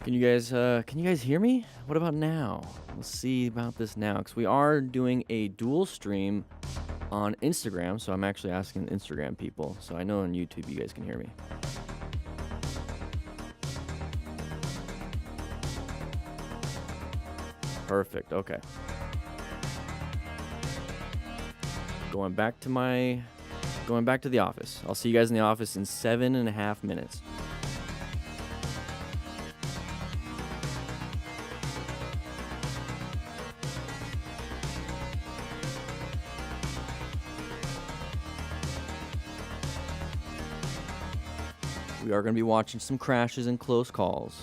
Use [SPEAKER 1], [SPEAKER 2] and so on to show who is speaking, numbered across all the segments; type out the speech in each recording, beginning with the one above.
[SPEAKER 1] Can you guys hear me? What about now? Let's see about this now, because we are doing a dual stream on Instagram, so I'm actually asking Instagram people. So I know on YouTube you guys can hear me. Perfect. Okay. Going back to the office. I'll see you guys in the office in 7.5 minutes. We are going to be watching some crashes and close calls.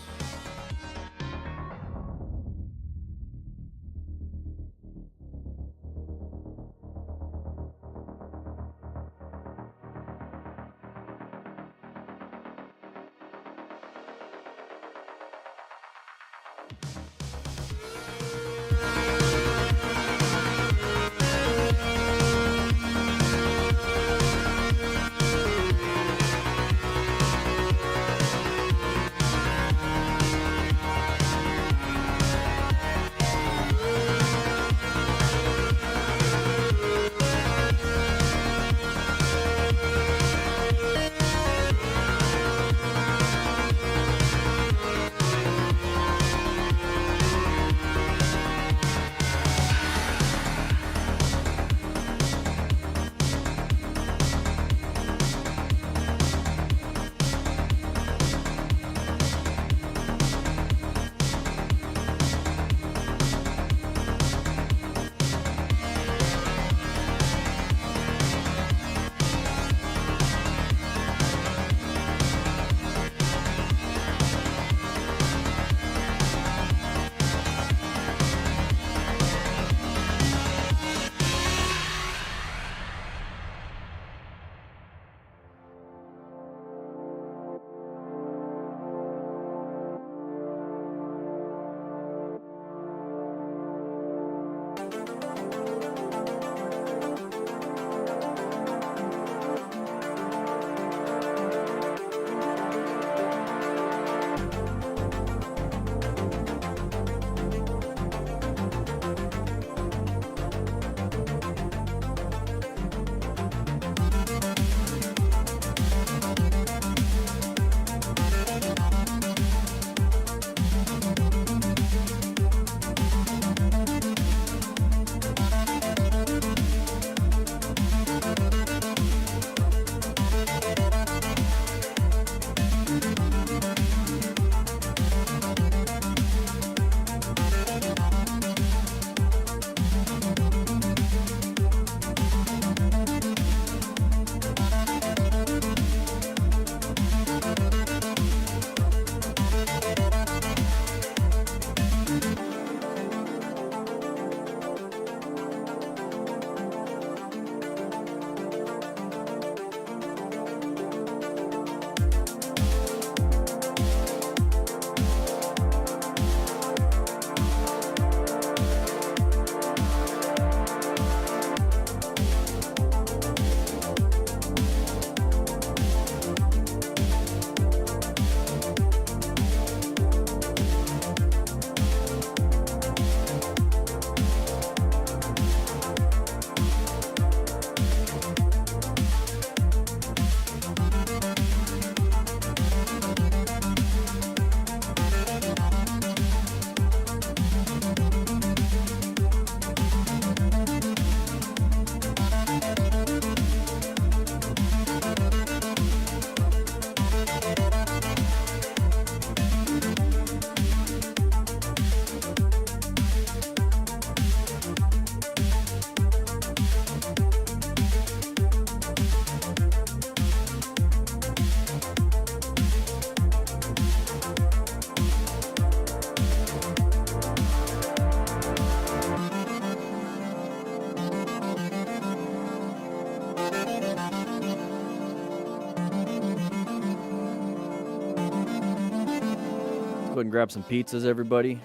[SPEAKER 1] Go ahead and grab some pizzas, everybody.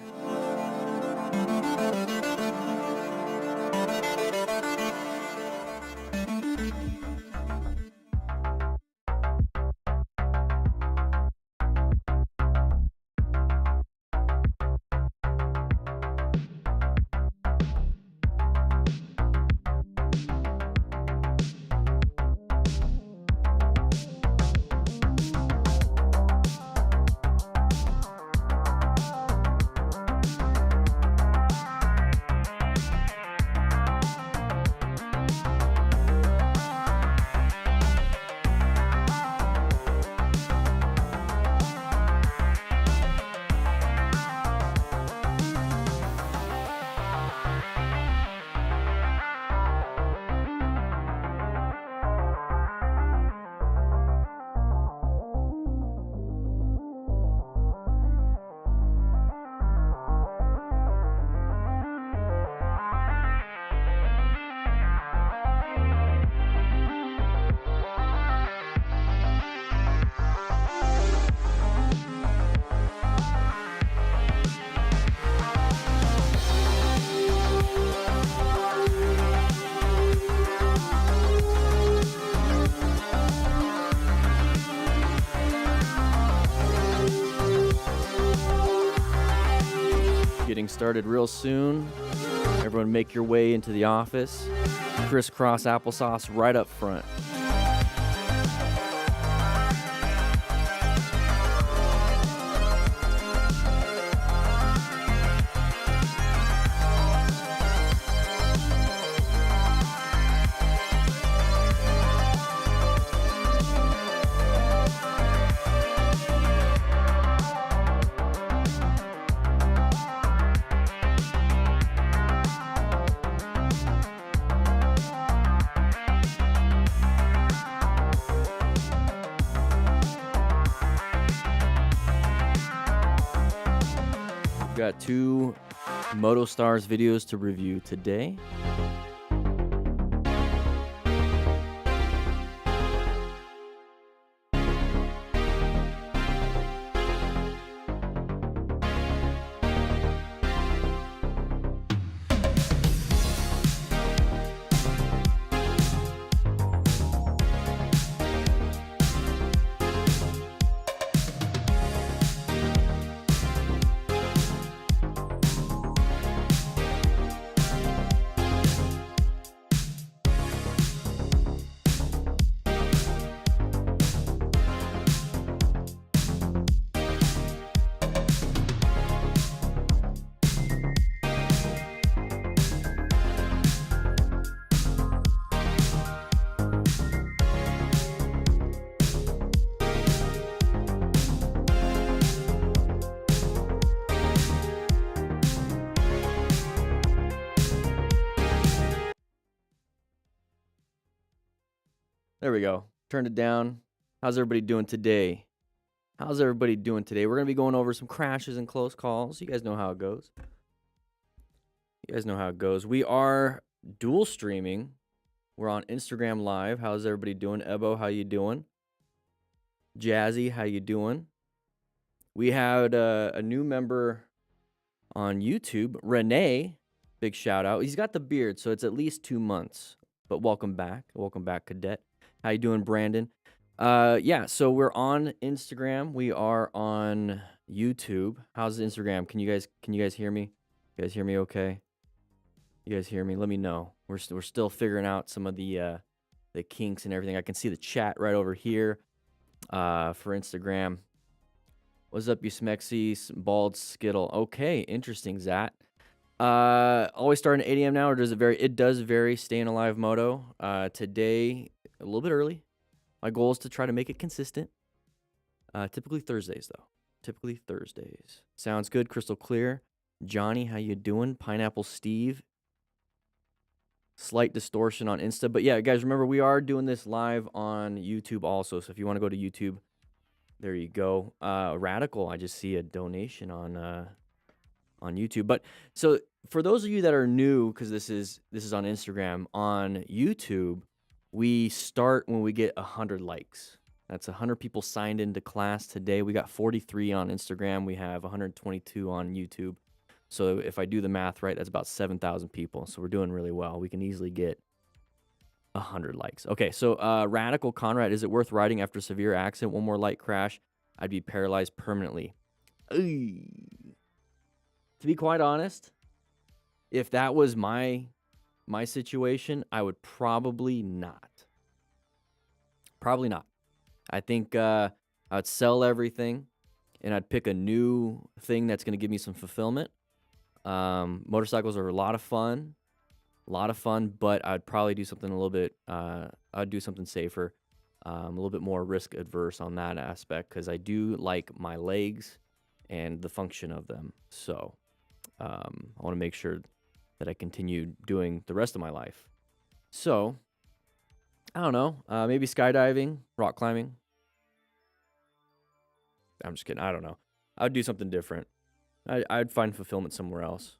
[SPEAKER 1] getting started real soon. Everyone make your way into the office. Crisscross applesauce right up front. Got 2 MotoStars videos to review today. There we go. Turned it down. How's everybody doing today? We're going to be going over some crashes and close calls. You guys know how it goes. We are dual streaming. We're on Instagram Live. How's everybody doing? Ebo, how you doing? Jazzy, how you doing? We had a new member on YouTube, Renee. Big shout out. He's got the beard, so it's at least 2 months. But welcome back. Welcome back, Cadet. How you doing, Brandon? Yeah, so we're on Instagram. We are on YouTube. How's Instagram? Can you guys hear me? You guys hear me okay? You guys hear me? Let me know. We're still figuring out some of the kinks and everything. I can see the chat right over here for Instagram. What's up, you smexy bald skittle? Okay, interesting, Zat. Always starting at 8 a.m. now, or does it vary? It does vary. Staying alive moto. Today a little bit early. My goal is to try to make it consistent. Typically Thursdays, though. Sounds good. Crystal clear. Johnny, how you doing? Pineapple Steve. Slight distortion on Insta. But yeah, guys, remember, we are doing this live on YouTube also. So if you want to go to YouTube, there you go. Radical, I just see a donation on YouTube. But so for those of you that are new, because this is on Instagram, on YouTube, we start when we get 100 likes. That's 100 people signed into class today. We got 43 on Instagram. We have 122 on YouTube. So if I do the math right, that's about 7,000 people. So we're doing really well. We can easily get 100 likes. Okay, so Radical Conrad, is it worth riding after a severe accident? One more light crash, I'd be paralyzed permanently. To be quite honest, if that was my situation, I would probably not. I think I would sell everything and I'd pick a new thing that's going to give me some fulfillment. Motorcycles are a lot of fun, but I'd probably do something a little bit, I'd do something safer, a little bit more risk adverse on that aspect, because I do like my legs and the function of them. So I want to make sure that I continue doing the rest of my life. So I don't know, maybe skydiving, rock climbing. I'm just kidding. I don't know. I'd do something different. I'd find fulfillment somewhere else.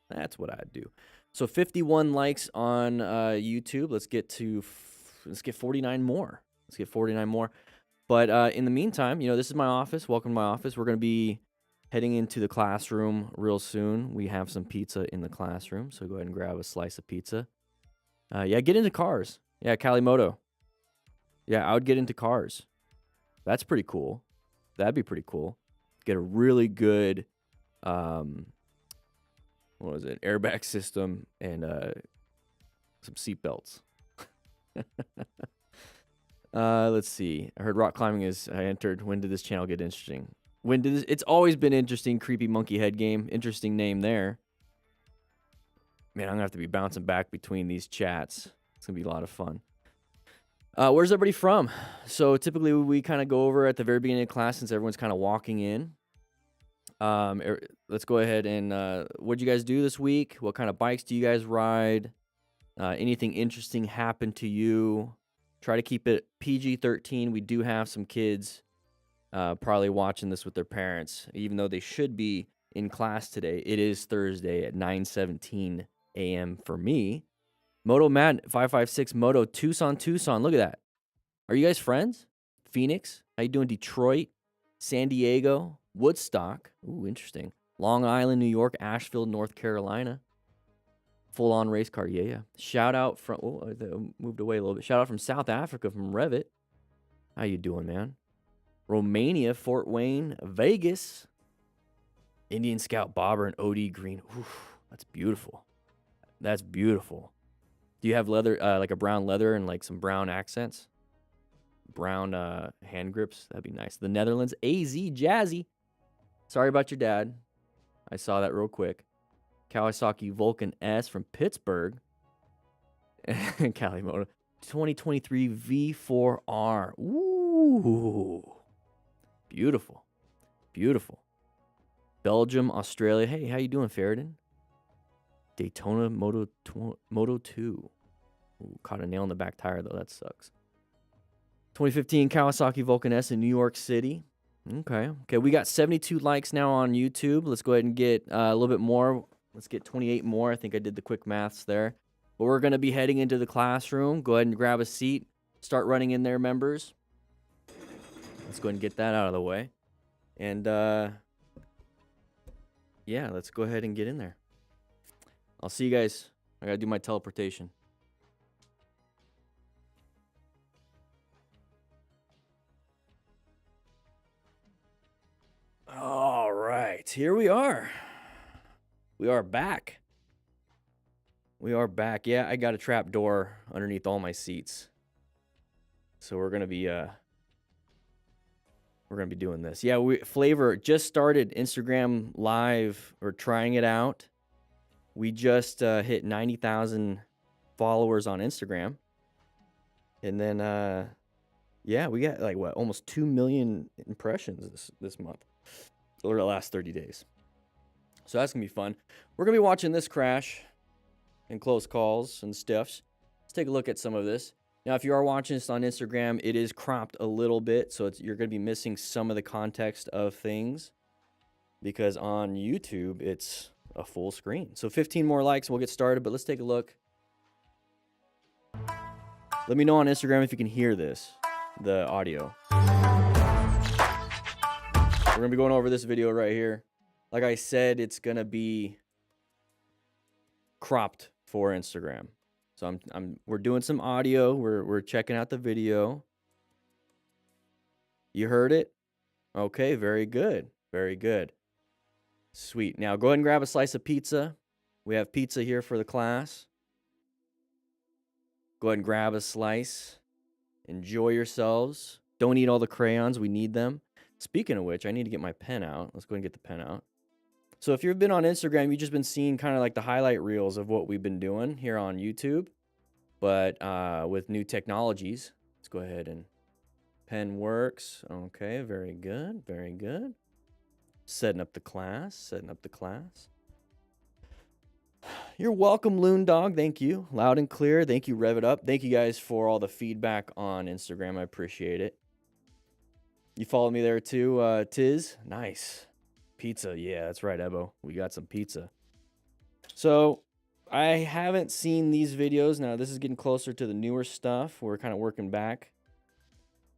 [SPEAKER 1] That's what I'd do. So 51 likes on YouTube. Let's get 49 more. But in the meantime, this is my office. Welcome to my office. We're going to be heading into the classroom real soon. We have some pizza in the classroom, so go ahead and grab a slice of pizza. Yeah, get into cars. Yeah, Kalimoto. Yeah, I would get into cars. That's pretty cool. That'd be pretty cool. Get a really good what was it? Airbag system and some seat belts. Let's see. I heard rock climbing is I entered. When did this channel get interesting? When did this? It's always been interesting. Creepy monkey head game. Interesting name there. Man, I'm gonna have to be bouncing back between these chats. It's gonna be a lot of fun. Where's everybody from? So typically we kind of go over at the very beginning of class since everyone's kind of walking in. Let's go ahead and what'd you guys do this week? What kind of bikes do you guys ride? Anything interesting happened to you? Try to keep it PG-13. We do have some kids probably watching this with their parents, even though they should be in class today. It is Thursday at 9:17 a.m. for me. Moto Matt 556 Moto Tucson. Look at that. Are you guys friends? Phoenix? How you doing? Detroit? San Diego? Woodstock? Ooh, interesting. Long Island, New York, Asheville, North Carolina. Full-on race car, yeah. Shout out from, moved away a little bit. Shout out from South Africa, from Revit. How you doing, man? Romania, Fort Wayne, Vegas. Indian Scout Bobber and OD Green. Oof, that's beautiful. That's beautiful. Do you have leather, like a brown leather and like some brown accents? Brown hand grips? That'd be nice. The Netherlands, AZ Jazzy. Sorry about your dad. I saw that real quick. Kawasaki Vulcan S from Pittsburgh. Calimoto. 2023 V4R. Ooh. Beautiful. Beautiful. Belgium, Australia. Hey, how you doing, Feridan? Daytona Moto 2. Ooh, caught a nail in the back tire, though. That sucks. 2015 Kawasaki Vulcan S in New York City. Okay. We got 72 likes now on YouTube. Let's go ahead and get a little bit more. Let's get 28 more. I think I did the quick maths there. But we're going to be heading into the classroom. Go ahead and grab a seat. Start running in there, members. Let's go ahead and get that out of the way. And, yeah, let's go ahead and get in there. I'll see you guys. I got to do my teleportation. All right, here we are. We are back. Yeah, I got a trap door underneath all my seats. So we're gonna be doing this. Yeah, Flavor just started Instagram Live. We're trying it out. We just hit 90,000 followers on Instagram, and then yeah, we got like almost 2 million impressions this month, or the last 30 days. So that's gonna be fun. We're gonna be watching this crash and close calls and stuffs. Let's take a look at some of this. Now, if you are watching this on Instagram, it is cropped a little bit, so you're gonna be missing some of the context of things, because on YouTube it's a full screen. So 15 more likes, we'll get started. But let's take a look. Let me know on Instagram if you can hear this, the audio. We're gonna be going over this video right here. Like I said, it's gonna be cropped for Instagram. So we're doing some audio. We're checking out the video. You heard it? Okay, very good. Very good. Sweet. Now go ahead and grab a slice of pizza. We have pizza here for the class. Go ahead and grab a slice. Enjoy yourselves. Don't eat all the crayons. We need them. Speaking of which, I need to get my pen out. Let's go ahead and get the pen out. So if you've been on Instagram, you've just been seeing kind of like the highlight reels of what we've been doing here on YouTube. But with new technologies, let's go ahead and pen works. Okay, very good. Very good. Setting up the class. You're welcome, Loon Dog. Thank you. Loud and clear. Thank you, Rev It Up. Thank you guys for all the feedback on Instagram. I appreciate it. You follow me there too, Tiz? Nice. Pizza. Yeah, that's right, Ebo. We got some pizza. So I haven't seen these videos. Now, this is getting closer to the newer stuff. We're kind of working back.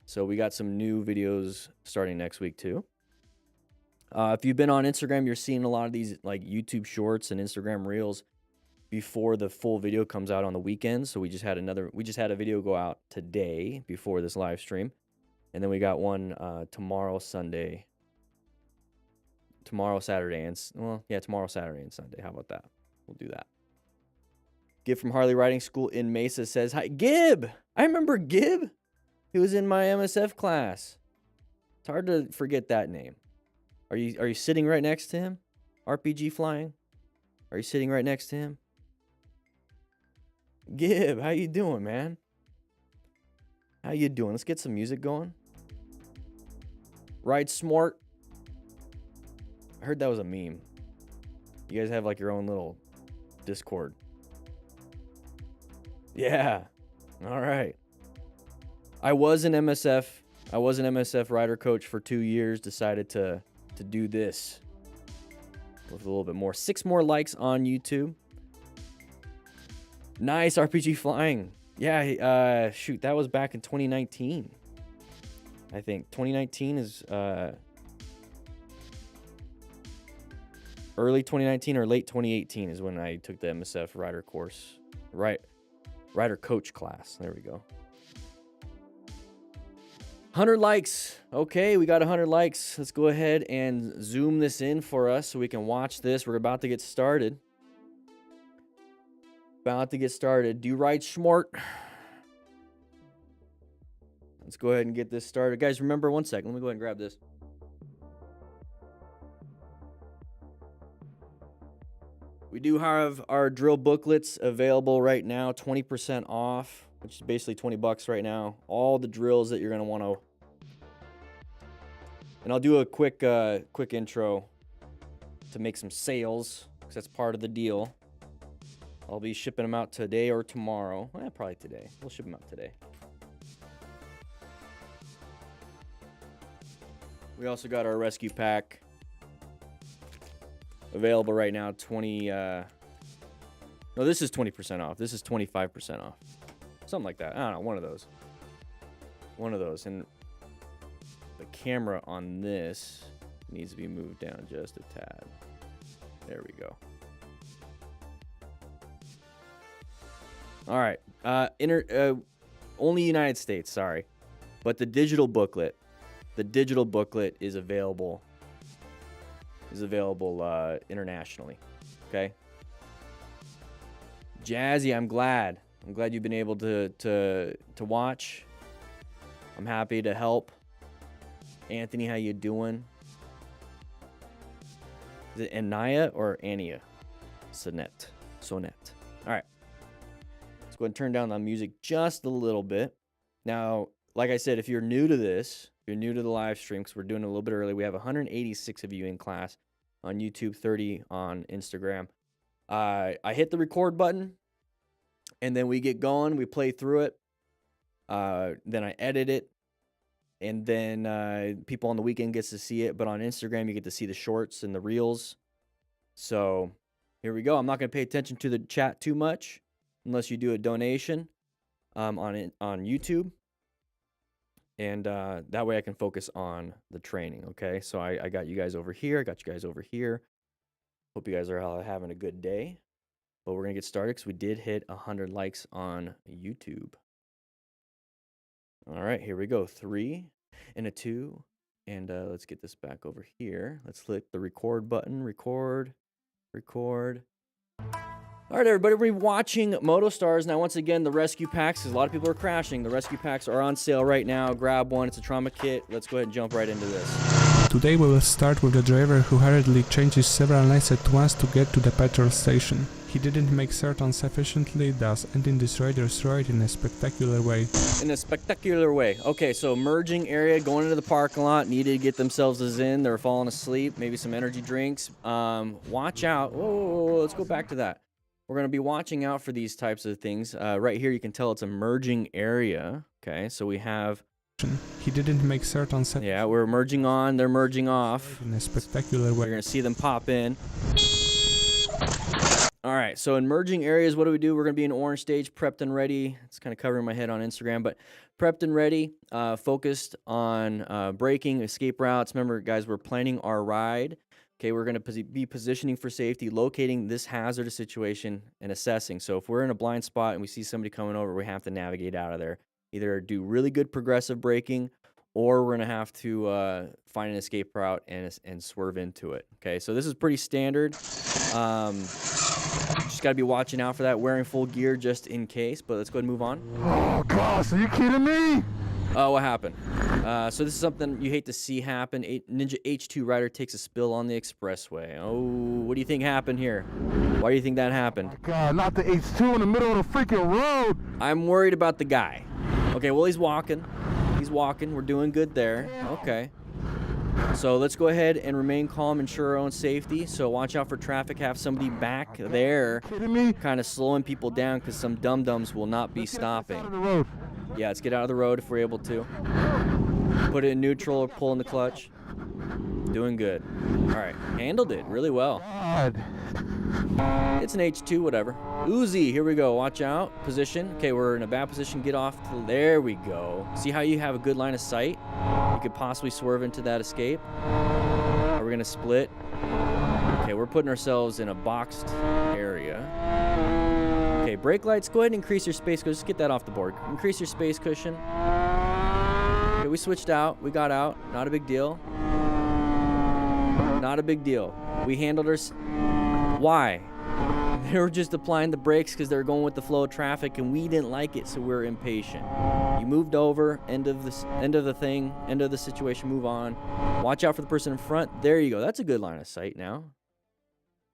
[SPEAKER 1] So we got some new videos starting next week too. If you've been on Instagram, you're seeing a lot of these like YouTube shorts and Instagram reels before the full video comes out on the weekends. So we just had a video go out today before this live stream. And then we got one tomorrow, Saturday, and tomorrow, Saturday, and Sunday. How about that? We'll do that. Gib from Harley Riding School in Mesa says, hi, Gib. I remember Gib. He was in my MSF class. It's hard to forget that name. Are you sitting right next to him? RPG flying? Are you sitting right next to him? Gib, how you doing, man? How you doing? Let's get some music going. Ride Smart. I heard that was a meme. You guys have like your own little Discord. Yeah. All right. I was an MSF rider coach for 2 years. Decided to do this with a little bit more. 6 more likes on YouTube. Nice RPG flying. Yeah, shoot, that was back in 2019. I think 2019 is early 2019 or late 2018 is when I took the MSF rider course. Right. Rider coach class. There we go. 100 likes. Okay, we got 100 likes. Let's go ahead and zoom this in for us so we can watch this. We're about to get started. Do you ride smart? Let's go ahead and get this started. Guys, remember, one second. Let me go ahead and grab this. We do have our drill booklets available right now, 20% off, which is basically $20 right now. All the drills that you're going to want to. And I'll do a quick intro to make some sales, because that's part of the deal. I'll be shipping them out today or tomorrow. Probably today. We'll ship them out today. We also got our rescue pack available right now. No, this is 20% off. This is 25% off. Something like that. I don't know. One of those. And the camera on this needs to be moved down just a tad. There we go. All right. Only United States, sorry. But the digital booklet is available internationally. Okay? Jazzy, I'm glad you've been able to watch. I'm happy to help. Anthony, how you doing? Is it Anaya or Ania? Sonnet. All right. Let's go ahead and turn down the music just a little bit. Now, like I said, if you're new to this, if you're new to the live stream, because we're doing it a little bit early, we have 186 of you in class on YouTube, 30 on Instagram. I hit the record button, and then we get going. We play through it. Then I edit it, and then people on the weekend gets to see it. But on Instagram, you get to see the shorts and the reels. So here we go. I'm not going to pay attention to the chat too much unless you do a donation on YouTube. And that way I can focus on the training, okay? So I got you guys over here. I got you guys over here. Hope you guys are all having a good day. But we're going to get started because we did hit 100 likes on YouTube. All right, here we go. 3 and a 2. And let's get this back over here. Let's click the record button. Record. All right, everybody, we're watching MotoStars. Now, once again, the rescue packs, because a lot of people are crashing. The rescue packs are on sale right now. Grab one. It's a trauma kit. Let's go ahead and jump right into this.
[SPEAKER 2] Today we will start with the driver who hurriedly changes several lanes at once to get to the petrol station. He didn't make certain sufficiently, thus ending this rider's ride in a spectacular way. Okay, so merging area, going into the parking lot, needed to get themselves a Zyn. They were falling asleep, maybe some energy drinks. Watch out. Whoa, let's go back to that. We're going to be watching out for these types of things. Right here, you can tell it's a merging area. Okay, so we have... He didn't make certain...
[SPEAKER 1] Yeah, we're merging on, they're merging off.
[SPEAKER 2] In a spectacular way.
[SPEAKER 1] You're going to see them pop in. All right, so in merging areas, what do? We're going to be in orange stage, prepped and ready. It's kind of covering my head on Instagram, but prepped and ready, focused on braking, escape routes. Remember, guys, we're planning our ride. Okay, we're going to be positioning for safety, locating this hazardous situation, and assessing. So if we're in a blind spot and we see somebody coming over, we have to navigate out of there. Either do really good progressive braking or we're going to have to find an escape route and swerve into it. Okay, so this is pretty standard. Just got to be watching out for that, wearing full gear just in case. But let's go ahead and move on.
[SPEAKER 3] Oh, gosh, are you kidding me?
[SPEAKER 1] Oh, what happened? So this is something you hate to see happen. Ninja H2 rider takes a spill on the expressway. Oh, what do you think happened here? Why do you think that happened?
[SPEAKER 3] Oh, God, not the H2 in the middle of the freaking road.
[SPEAKER 1] I'm worried about the guy. Okay, well, he's walking. He's walking. We're doing good there. Okay. So let's go ahead and remain calm, ensure our own safety. So watch out for traffic. Have somebody back there kind of slowing people down because some dum-dums will not be stopping. Yeah, let's get out of the road if we're able to. Put it in neutral or pull in the clutch. Doing good. All right, handled it really well.
[SPEAKER 3] God.
[SPEAKER 1] It's an H2, whatever. Uzi, here we go. Watch out. Position. Okay, we're in a bad position. Get off. There we go. See how you have a good line of sight? You could possibly swerve into that escape. Are we going to split? Okay, we're putting ourselves in a boxed area. Okay, brake lights. Go ahead and increase your space cushion. Just get that off the board. Increase your space cushion. Okay, we switched out. We got out. Not a big deal. Not a big deal. We handled our... Why? They were just applying the brakes because they were going with the flow of traffic, and we didn't like it, so we're impatient. You moved over. End of the thing. End of the situation. Move on. Watch out for the person in front. There you go. That's a good line of sight now.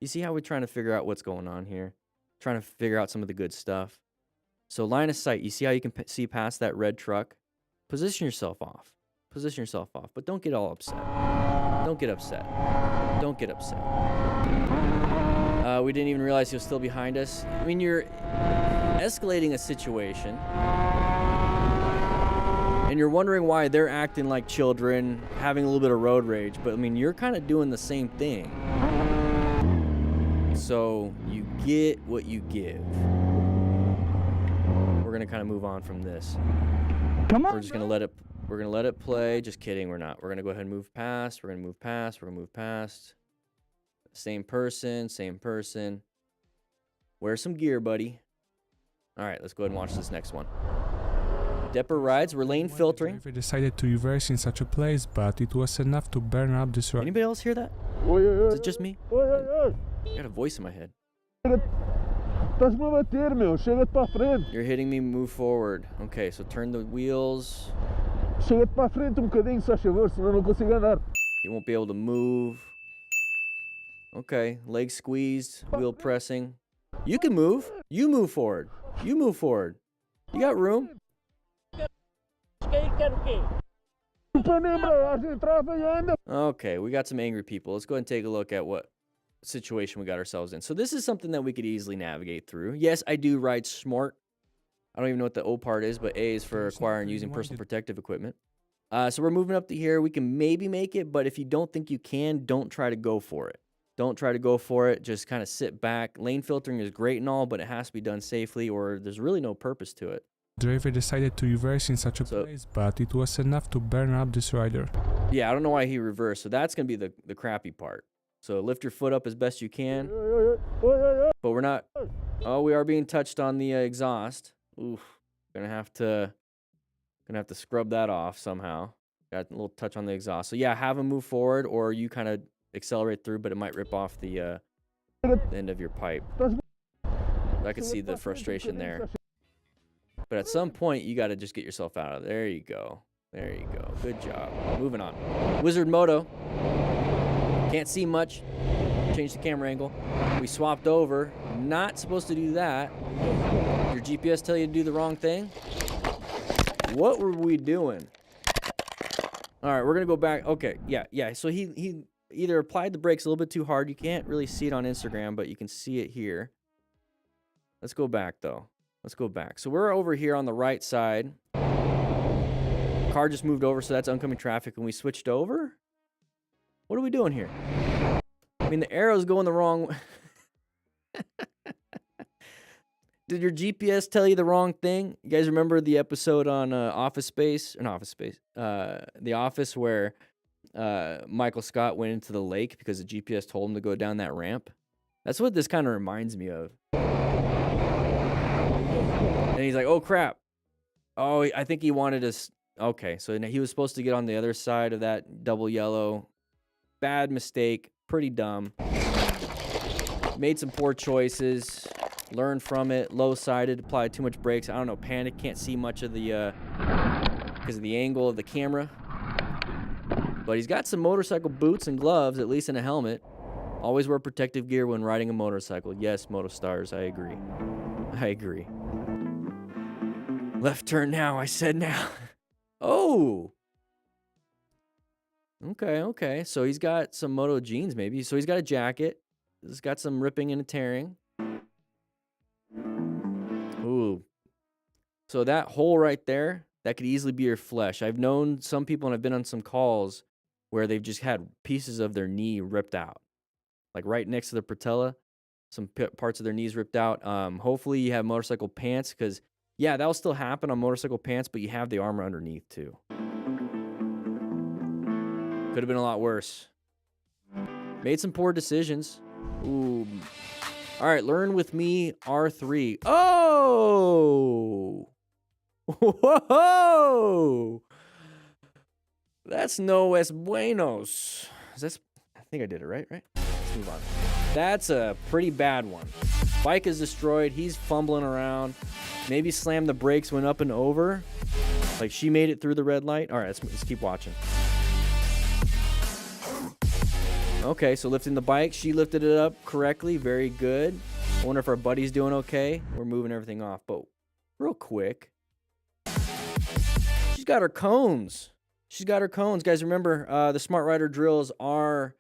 [SPEAKER 1] You see how we're trying to figure out what's going on here? Trying to figure out some of the good stuff. So line of sight. You see how you can see past that red truck? Position yourself off. Position yourself off. But don't get all upset. Don't get upset. Don't get upset. We didn't even realize he was still behind us. I mean, you're escalating a situation. And you're wondering why they're acting like children, having a little bit of road rage. But, I mean, you're kind of doing the same thing. So, you get what you give. We're going to kind of move on from this.
[SPEAKER 3] Come on.
[SPEAKER 1] We're just going to let it... We're going to let it play. Just kidding, we're not. We're going to go ahead and move past. We're going to move past. We're going to move past. Same person, same person. Wear some gear, buddy. All right, let's go ahead and watch this next one. Depper rides. We're lane filtering.
[SPEAKER 2] The driver decided to reverse in such a place, but it was enough to burn up this road.
[SPEAKER 1] Anybody else hear that? Is it just me? I got a voice in my head. You're hitting me, move forward. Okay, so turn the wheels. You won't be able to move. Okay, leg squeezed, wheel pressing. You can move. You move forward. You move forward. You got room. Okay, we got some angry people. Let's go ahead and take a look at what situation we got ourselves in. So this is something that we could easily navigate through. Yes, I do ride smart. I don't even know what the O part is, but A is for acquiring and using personal protective equipment. So we're moving up to here. We can maybe make it, but if you don't think you can, don't try to go for it. Don't try to go for it. Just kind of sit back. Lane filtering is great and all, but it has to be done safely or there's really no purpose to it.
[SPEAKER 2] The driver decided to reverse in such a place, but it was enough to burn up this rider.
[SPEAKER 1] Yeah, I don't know why he reversed. So that's going to be the crappy part. So lift your foot up as best you can. But we're not... Oh, we are being touched on the exhaust. Oof. Gonna have to scrub that off somehow. Got a little touch on the exhaust. So yeah, have him move forward or you kind of accelerate through, but it might rip off the end of your pipe. I could see the frustration there. But at some point, you got to just get yourself out of there. There you go. There you go. Good job. Moving on. Wizard Moto. Can't see much. Change the camera angle. We swapped over. Not supposed to do that. Your GPS tell you to do the wrong thing? What were we doing? All right, we're going to go back. Okay, yeah. So he either applied the brakes a little bit too hard. You can't really see it on Instagram, but you can see it here. Let's go back, though. Let's go back. So we're over here on the right side. Car just moved over, so that's oncoming traffic, and we switched over? What are we doing here? I mean, the arrow's going the wrong way. Did your GPS tell you the wrong thing? You guys remember the episode on Office Space? Or not Office Space. The Office where Michael Scott went into the lake because the GPS told him to go down that ramp? That's what this kind of reminds me of. And he's like, oh, crap. Oh, I think he wanted us. Okay, so he was supposed to get on the other side of that double yellow. Bad mistake. Pretty dumb. Made some poor choices. Learned from it. Low-sided. Applied too much brakes. I don't know. Panic. Can't see much of the... because of the angle of the camera. But he's got some motorcycle boots and gloves, at least in a helmet. Always wear protective gear when riding a motorcycle. Yes, Motostars, I agree. I agree. Left turn now, I said now. Oh! Okay. So he's got some moto jeans, maybe. So he's got a jacket. He's got some ripping and tearing. Ooh. So that hole right there, that could easily be your flesh. I've known some people, and I've been on some calls where they've just had pieces of their knee ripped out. Like right next to the patella, some parts of their knees ripped out. Hopefully you have motorcycle pants, because, yeah, that'll still happen on motorcycle pants, but you have the armor underneath, too. Could have been a lot worse. Made some poor decisions. Ooh. All right, learn with me, R3. Oh! Whoa! That's no es buenos. I think I did it right? Let's move on. That's a pretty bad one. Bike is destroyed. He's fumbling around. Maybe slammed the brakes, went up and over. Like she made it through the red light. All right, let's keep watching. Okay, so lifting the bike. She lifted it up correctly. Very good. I wonder if our buddy's doing okay. We're moving everything off, but real quick. She's got her cones. Guys, remember, the Smart Rider drills are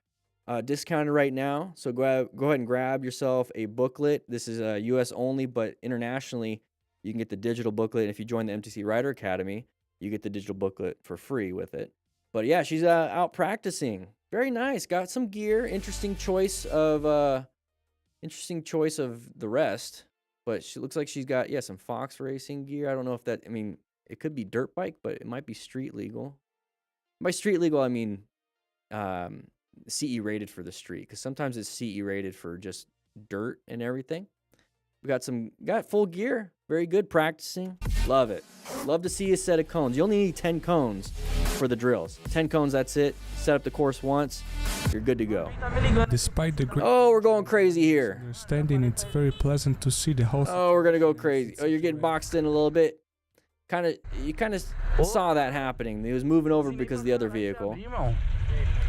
[SPEAKER 1] discounted right now. So go ahead and grab yourself a booklet. This is US only, but internationally, you can get the digital booklet. And if you join the MTC Rider Academy, you get the digital booklet for free with it. But yeah, she's out practicing. Very nice. Got some gear. Interesting choice of the rest. But she looks like she's got, yeah, some Fox racing gear. I don't know if that, I mean, it could be dirt bike, but it might be street legal. By street legal, I mean CE rated for the street, because sometimes it's CE rated for just dirt and everything. We got full gear. Very good practicing. Love it. Love to see a set of cones. You only need 10 cones for the drills. 10 cones, that's it. Set up the course once. You're good to go.
[SPEAKER 2] Despite the great
[SPEAKER 1] Oh, we're going crazy here.
[SPEAKER 2] understanding, it's very pleasant to see the whole
[SPEAKER 1] Oh, we're going to go crazy. Oh, you're getting boxed in a little bit. You kind of saw that happening. He was moving over because of the other vehicle.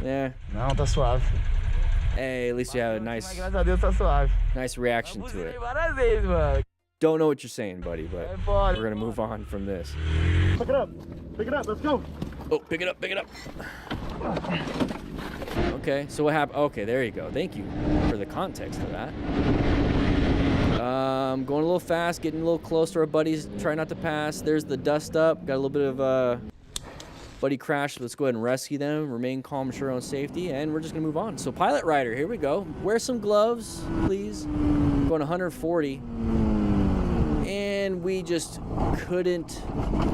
[SPEAKER 1] Yeah.
[SPEAKER 3] Não, tá suave.
[SPEAKER 1] Hey, at least you have a nice reaction to it. Don't know what you're saying, buddy, but we're going to move on from this.
[SPEAKER 3] Pick it up, let's go.
[SPEAKER 1] Oh, pick it up. Okay, so what happened? Okay, there you go. Thank you for the context of that. Going a little fast, getting a little close to our buddies. Try not to pass. There's the dust up. Got a little bit of buddy crash. Let's go ahead and rescue them. Remain calm, ensure our own safety, and we're just gonna move on. So pilot rider, here we go. Wear some gloves, please. Going 140, and we just couldn't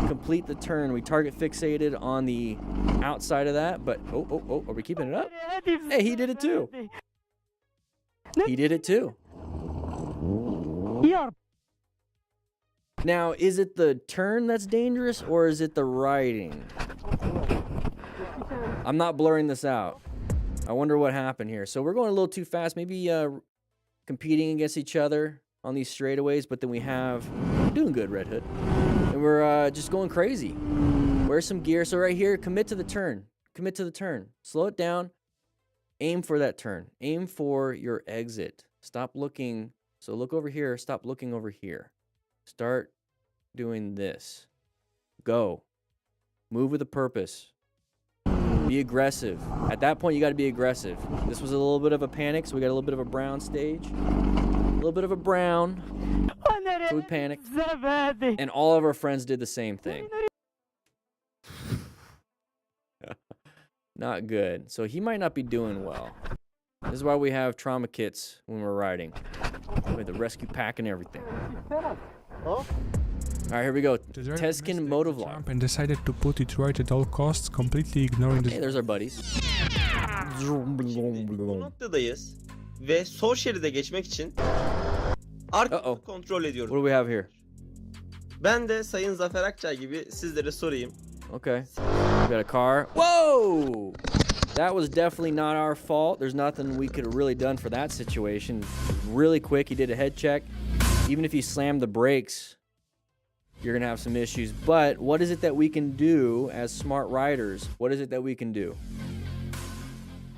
[SPEAKER 1] complete the turn. We target fixated on the outside of that, but oh, are we keeping it up? Hey, he did it too. Now, is it the turn that's dangerous, or is it the riding? I'm not blurring this out. I wonder what happened here. So we're going a little too fast, maybe competing against each other on these straightaways, but then we're doing good, Red Hood. And we're just going crazy. Wear some gear. So right here, commit to the turn. Slow it down. Aim for that turn. Aim for your exit. Stop looking. So look over here. Stop looking over here. Start doing this. Go. Move with a purpose. Be aggressive. At that point, you got to be aggressive. This was a little bit of a panic, so we got a little bit of a brown stage. A little bit of a brown. So we panicked. And all of our friends did the same thing. Not good. So he might not be doing well. This is why we have trauma kits when we're riding. With the rescue pack and everything. All right, here we go. Teskin Motovlog.
[SPEAKER 2] And decided to put it right at all costs, completely ignoring the...
[SPEAKER 1] Hey, there's our buddies.
[SPEAKER 4] Bu noktadayız ve sol şeride geçmek için arkamı kontrol ediyorum.
[SPEAKER 1] What do we have here?
[SPEAKER 4] Ben de Sayın Zafer Akçay gibi sizlere sorayım.
[SPEAKER 1] Okay. We got a car. Whoa! That was definitely not our fault. There's nothing we could have really done for that situation. Really quick, he did a head check. Even if he slammed the brakes, you're going to have some issues. But what is it that we can do as smart riders? What is it that we can do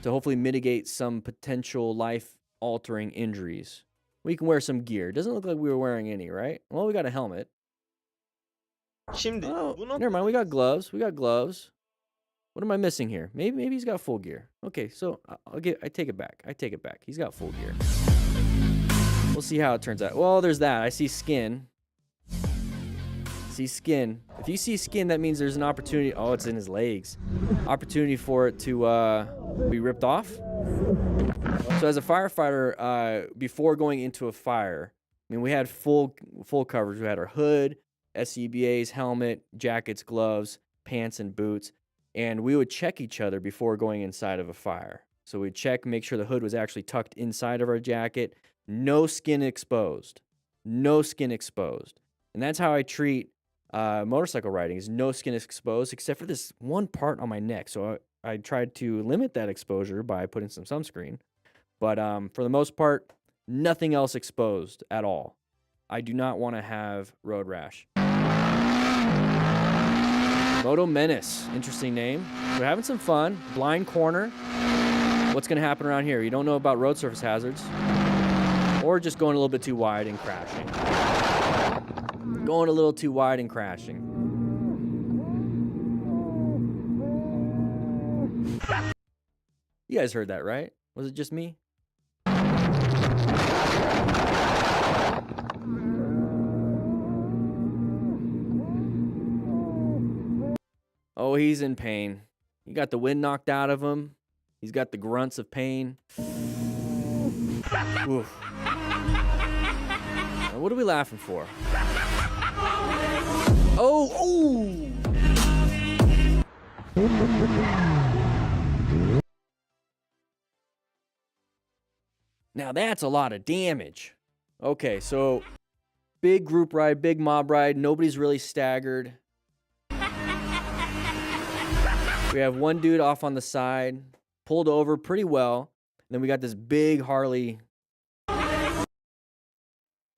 [SPEAKER 1] to hopefully mitigate some potential life-altering injuries? We can wear some gear. Doesn't look like we were wearing any, right? Well, we got a helmet.
[SPEAKER 4] Şimdi
[SPEAKER 1] Oh,
[SPEAKER 4] bunu
[SPEAKER 1] never mind. We got gloves. We got gloves. What am I missing here? Maybe he's got full gear. Okay, so I take it back. I take it back. He's got full gear. We'll see how it turns out. Well, there's that. I see skin. See skin. If you see skin, that means there's an opportunity. Oh, it's in his legs. Opportunity for it to be ripped off. So as a firefighter, before going into a fire, I mean, we had full coverage. We had our hood, SCBAs, helmet, jackets, gloves, pants, and boots. And we would check each other before going inside of a fire. So we'd check, make sure the hood was actually tucked inside of our jacket. No skin exposed. No skin exposed. And that's how I treat motorcycle riding, is no skin exposed except for this one part on my neck. So I tried to limit that exposure by putting some sunscreen. But for the most part, nothing else exposed at all. I do not want to have road rash. Moto Menace, interesting name. We're having some fun. Blind corner. What's going to happen around here? You don't know about road surface hazards. Or just going a little bit too wide and crashing. Going a little too wide and crashing. You guys heard that, right? Was it just me? Oh, he's in pain. He got the wind knocked out of him. He's got the grunts of pain. Oof. What are we laughing for? Oh! Now that's a lot of damage. Okay, so big group ride, big mob ride. Nobody's really staggered. We have one dude off on the side, pulled over pretty well. And then we got this big Harley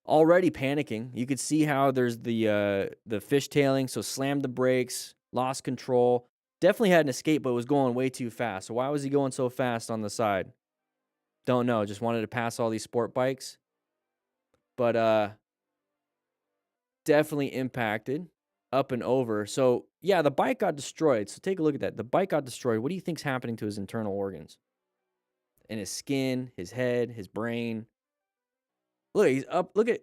[SPEAKER 1] already panicking. You could see how there's the fishtailing, so slammed the brakes, lost control. Definitely had an escape, but was going way too fast. So why was he going so fast on the side? Don't know. Just wanted to pass all these sport bikes. But definitely impacted. Up and over. So, yeah, the bike got destroyed. So take a look at that. The bike got destroyed. What do you think's happening to his internal organs? And his skin, his head, his brain. Look, he's up. Look at.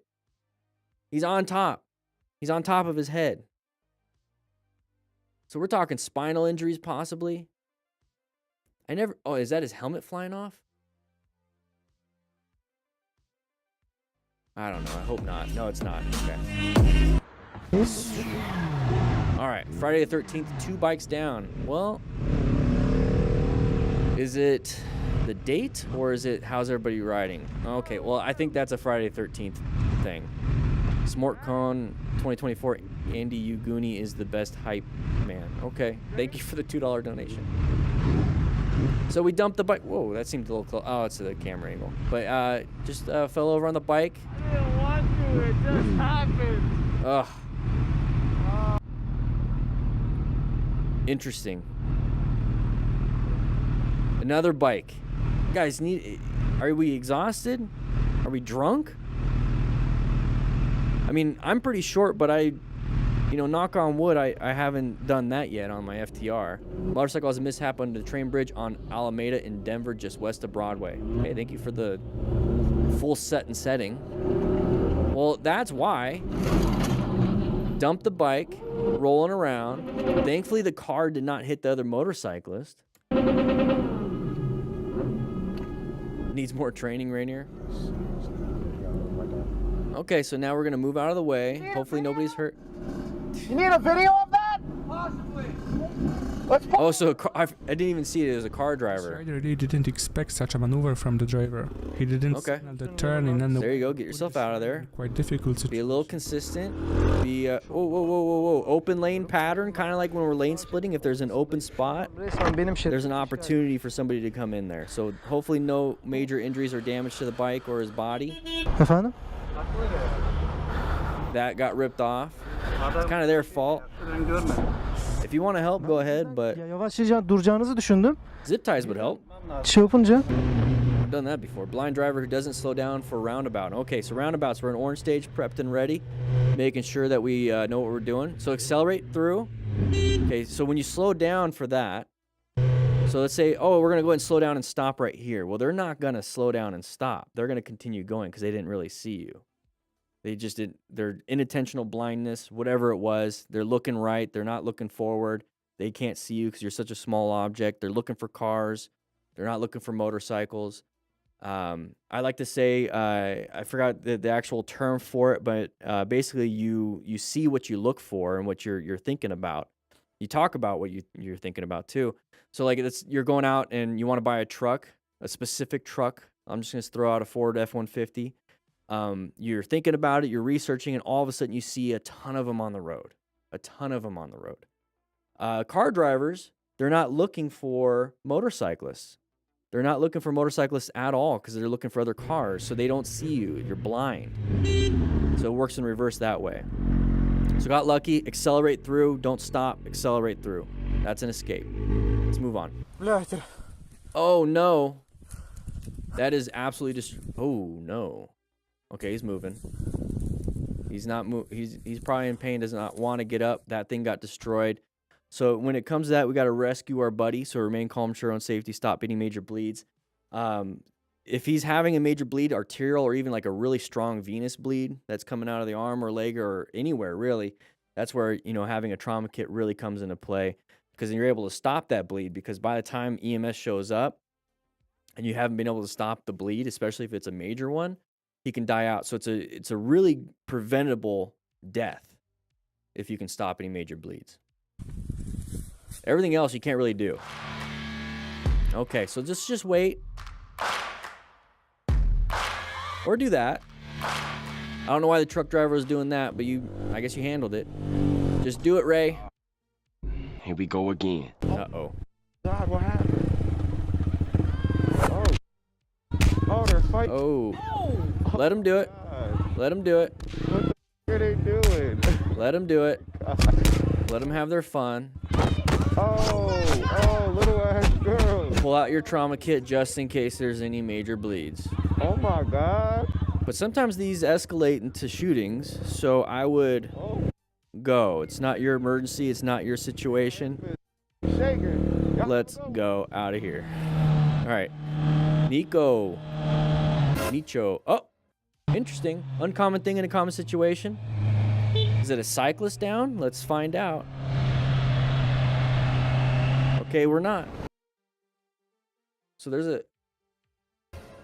[SPEAKER 1] He's on top. He's on top of his head. So we're talking spinal injuries possibly. Oh, is that his helmet flying off? I don't know. I hope not. No, it's not. Okay. All right, Friday the 13th, 2 bikes down. Well, is it the date or is it how's everybody riding? Okay, well, I think that's a Friday the 13th thing. SmartCon 2024, Andy Uguni is the best hype man. Okay, thank you for the $2 donation. So we dumped the bike. Whoa, that seemed a little close. Oh, it's the camera angle. But just fell over on the bike.
[SPEAKER 3] I didn't want to, it just happened.
[SPEAKER 1] Ugh. Interesting. Another bike. Guys, are we exhausted? Are we drunk? I mean, I'm pretty short, but knock on wood, I haven't done that yet on my FTR. Motorcycle has a mishap under the train bridge on Alameda in Denver, just west of Broadway. Hey, thank you for the full set and setting. Well, that's why. Dumped the bike, rolling around. Thankfully, the car did not hit the other motorcyclist. Needs more training, Rainier. Okay, so now we're going to move out of the way. Hopefully nobody's hurt.
[SPEAKER 3] You need a video of that? Possibly.
[SPEAKER 1] Oh, so I didn't even see it as a car
[SPEAKER 2] This
[SPEAKER 1] driver.
[SPEAKER 2] rider really didn't expect such a maneuver from the driver. He didn't
[SPEAKER 1] Okay.
[SPEAKER 2] signal the turn in any
[SPEAKER 1] There you go.
[SPEAKER 2] way.
[SPEAKER 1] Get yourself out of there.
[SPEAKER 2] Quite difficult
[SPEAKER 1] Be
[SPEAKER 2] situation.
[SPEAKER 1] a little consistent. Be whoa, whoa, whoa, whoa, whoa. Open lane pattern, kind of like when we're lane splitting. If there's an open spot, there's an opportunity for somebody to come in there. So hopefully no major injuries or damage to the bike or his body.
[SPEAKER 3] Efendim?
[SPEAKER 1] That got ripped off. It's kind of their fault. If you want to help, go ahead, but
[SPEAKER 3] Ya yavaşça duracağınızı düşündüm.
[SPEAKER 1] zip ties would help.
[SPEAKER 3] Şey yapınca
[SPEAKER 1] I've done that before. Blind driver who doesn't slow down for roundabout. Okay, so roundabouts, we're in orange stage, prepped and ready, making sure that we know what we're doing. So accelerate through. Okay, so when you slow down for that, so let's say, oh, we're going to go ahead and slow down and stop right here. Well, they're not going to slow down and stop. They're going to continue going because they didn't really see you. They just didn't, they're inattentional blindness, whatever it was. They're looking right. They're not looking forward. They can't see you because you're such a small object. They're looking for cars. They're not looking for motorcycles. I like to say, I forgot the actual term for it, but basically you see what you look for and what you're thinking about. You talk about what you're thinking about too. So like you're going out and you want to buy a truck, a specific truck. I'm just going to throw out a Ford F-150. You're thinking about it, you're researching, and all of a sudden you see a ton of them on the road. A ton of them on the road. Car drivers, they're not looking for motorcyclists. They're not looking for motorcyclists at all because they're looking for other cars, so they don't see you. You're blind. So it works in reverse that way. So got lucky, accelerate through, don't stop, accelerate through. That's an escape. Let's move on. Oh, no. That is absolutely just... Oh, no. Okay, he's moving. He's not he's probably in pain, does not want to get up. That thing got destroyed. So when it comes to that, we got to rescue our buddy. So remain calm, ensure own safety, stop any major bleeds. If he's having a major bleed, arterial or even like a really strong venous bleed that's coming out of the arm or leg or anywhere really, that's where, you know, having a trauma kit really comes into play because then you're able to stop that bleed because by the time EMS shows up and you haven't been able to stop the bleed, especially if it's a major one, he can die out. So it's a really preventable death if you can stop any major bleeds. Everything else you can't really do. Okay, so just wait. Or do that. I don't know why the truck driver was doing that, but I guess you handled it. Just do it, Ray.
[SPEAKER 5] Here we go again.
[SPEAKER 1] Uh-oh.
[SPEAKER 3] God, what happened? Oh, they're fighting.
[SPEAKER 1] Oh. Let him do it. Let him do it.
[SPEAKER 3] What are they doing?
[SPEAKER 1] Let them do it. Let them have their fun.
[SPEAKER 3] Oh, little ass girl.
[SPEAKER 1] Pull out your trauma kit just in case there's any major bleeds.
[SPEAKER 3] Oh my God.
[SPEAKER 1] But sometimes these escalate into shootings, so I would go. It's not your emergency. It's not your situation.
[SPEAKER 3] Shaking.
[SPEAKER 1] Let's go out of here. All right. Nicho. Oh, interesting. Uncommon thing in a common situation. Is it a cyclist down? Let's find out. Okay, we're not. So there's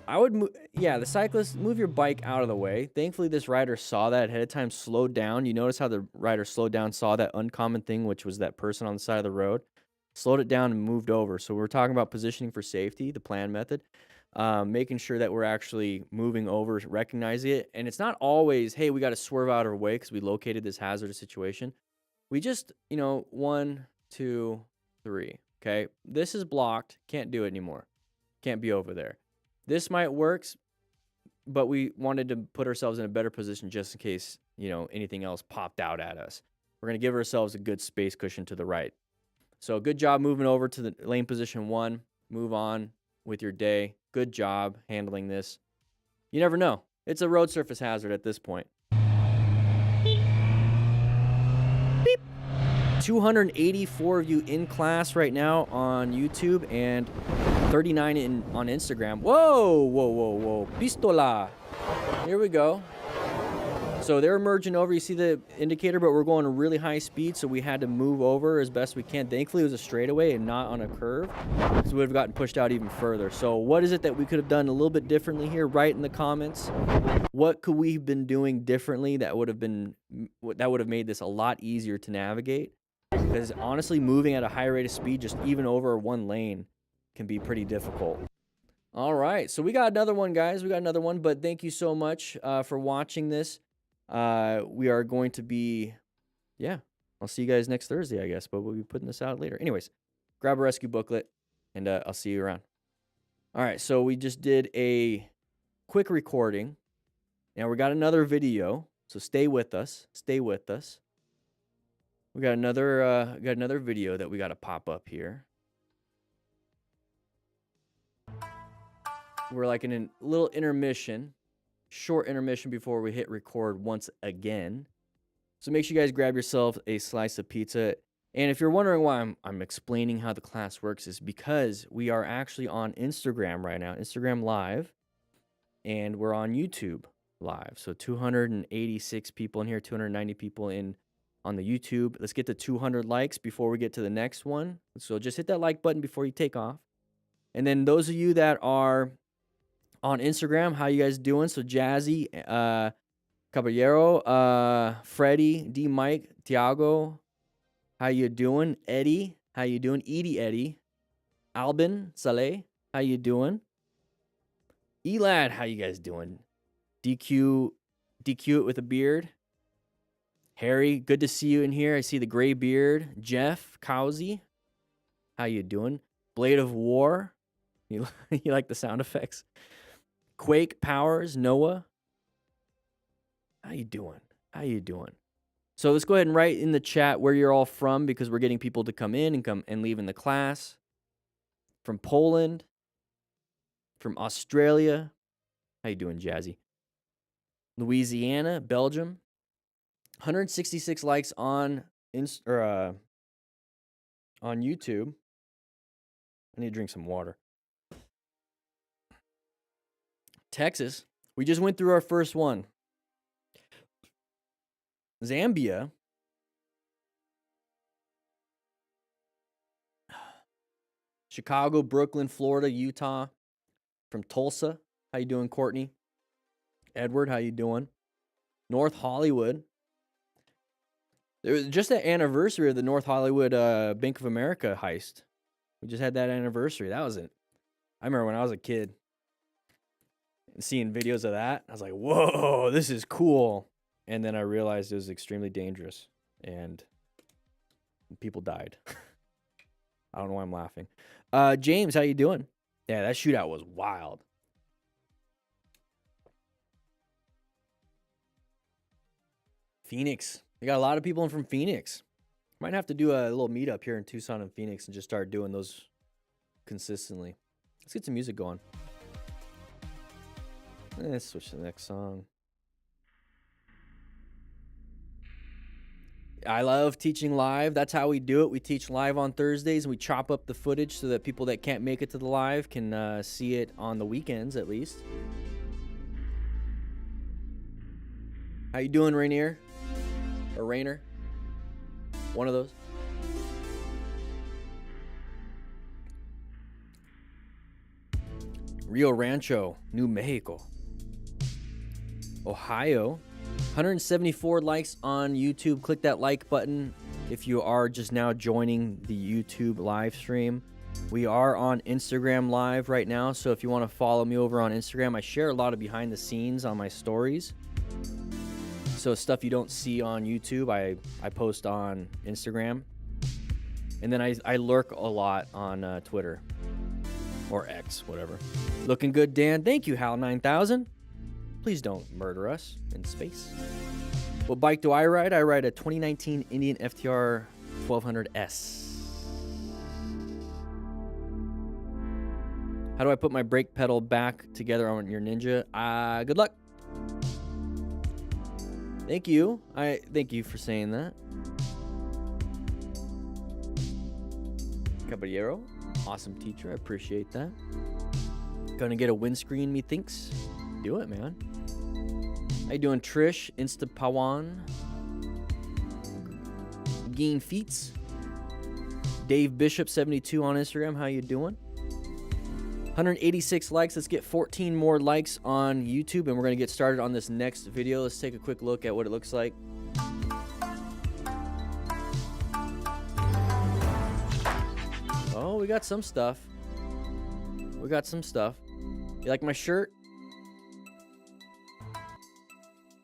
[SPEAKER 1] I would move, yeah, the cyclist, move your bike out of the way. Thankfully, this rider saw that ahead of time, slowed down. You notice how the rider slowed down, saw that uncommon thing, which was that person on the side of the road, slowed it down and moved over. So we're talking about positioning for safety, the plan method, making sure that we're actually moving over, recognizing it. And it's not always, hey, we got to swerve out of our way because we located this hazardous situation. We just, 1, 2, 3. Okay, this is blocked. Can't do it anymore. Can't be over there. This might work, but we wanted to put ourselves in a better position just in case, anything else popped out at us. We're going to give ourselves a good space cushion to the right. So good job moving over to the lane position 1. Move on with your day. Good job handling this. You never know. It's a road surface hazard at this point. Beep. 284 of you in class right now on YouTube and 39 on Instagram. Whoa. Pistola. Here we go. So they're merging over. You see the indicator, but we're going at really high speed, so we had to move over as best we can. Thankfully, it was a straightaway and not on a curve, so we would have gotten pushed out even further. So what is it that we could have done a little bit differently here? Write in the comments. What could we have been doing differently that would have made this a lot easier to navigate? Because because honestly, moving at a high rate of speed, just even over one lane, can be pretty difficult. All right, so we got another one, guys. We got another one, but thank you so much for watching this. We are going to be, yeah, I'll see you guys next Thursday, I guess, but we'll be putting this out later. Anyways, grab a rescue booklet, and I'll see you around. All right, so we just did a quick recording. Now we got another video, so stay with us. Stay with us. We got another video that we got to pop up here. We're like in a little intermission, short intermission before we hit record once again. So make sure you guys grab yourself a slice of pizza. And if you're wondering why I'm explaining how the class works, is because we are actually on Instagram right now, Instagram Live, and we're on YouTube Live. So 286 people in here, 290 people in on the YouTube. Let's get to 200 likes before we get to the next one. So just hit that like button before you take off. And then those of you that are on Instagram, how you guys doing? So Jazzy, Caballero, Freddie, D Mike, Tiago, how you doing? Eddie, how you doing? Edie Eddie, Albin, Saleh, how you doing? Elad, how you guys doing? DQ it with a beard. Harry, good to see you in here. I see the gray beard. Jeff, Cowsey, how you doing? Blade of War, you like the sound effects? Quake Powers, Noah, how you doing? How you doing? So let's go ahead and write in the chat where you're all from, because we're getting people to come in and leave in the class. From Poland, from Australia, how you doing, Jazzy? Louisiana, Belgium. 166 likes on YouTube. I need to drink some water. Texas, we just went through our first one. Zambia. Chicago, Brooklyn, Florida, Utah. From Tulsa, how you doing, Courtney? Edward, how you doing? North Hollywood. There was just the anniversary of the North Hollywood Bank of America heist. We just had that anniversary. That was it. I remember when I was a kid and seeing videos of that. I was like, whoa, this is cool. And then I realized it was extremely dangerous and people died. I don't know why I'm laughing. James, how you doing? Yeah, that shootout was wild. Phoenix. We got a lot of people in from Phoenix. Might have to do a little meetup here in Tucson and Phoenix and just start doing those consistently. Let's get some music going. Let's switch to the next song. I love teaching live. That's how we do it. We teach live on Thursdays, and we chop up the footage so that people that can't make it to the live can see it on the weekends at least. How you doing, Rainier? Or Rainer? One of those. Rio Rancho, New Mexico. Ohio. 174 likes on YouTube. Click that like button if you are just now joining the YouTube live stream. We are on Instagram Live right now, so if you want to follow me over on Instagram, I share a lot of behind the scenes on my stories. So stuff you don't see on YouTube, I post on Instagram. And then I lurk a lot on Twitter. Or X, whatever. Looking good, Dan. Thank you, Hal9000. Please don't murder us in space. What bike do I ride? I ride a 2019 Indian FTR 1200S. How do I put my brake pedal back together on your Ninja? Good luck. Thank you. Thank you for saying that. Caballero, awesome teacher. I appreciate that. Gonna get a windscreen, methinks. Do it, man. How you doing, Trish? Insta Pawan. Geen Feats. Dave Bishop 72 on Instagram. How you doing? 186 likes. Let's get 14 more likes on YouTube, and we're gonna get started on this next video. Let's take a quick look at what it looks like. we got some stuff. We got some stuff. You like my shirt?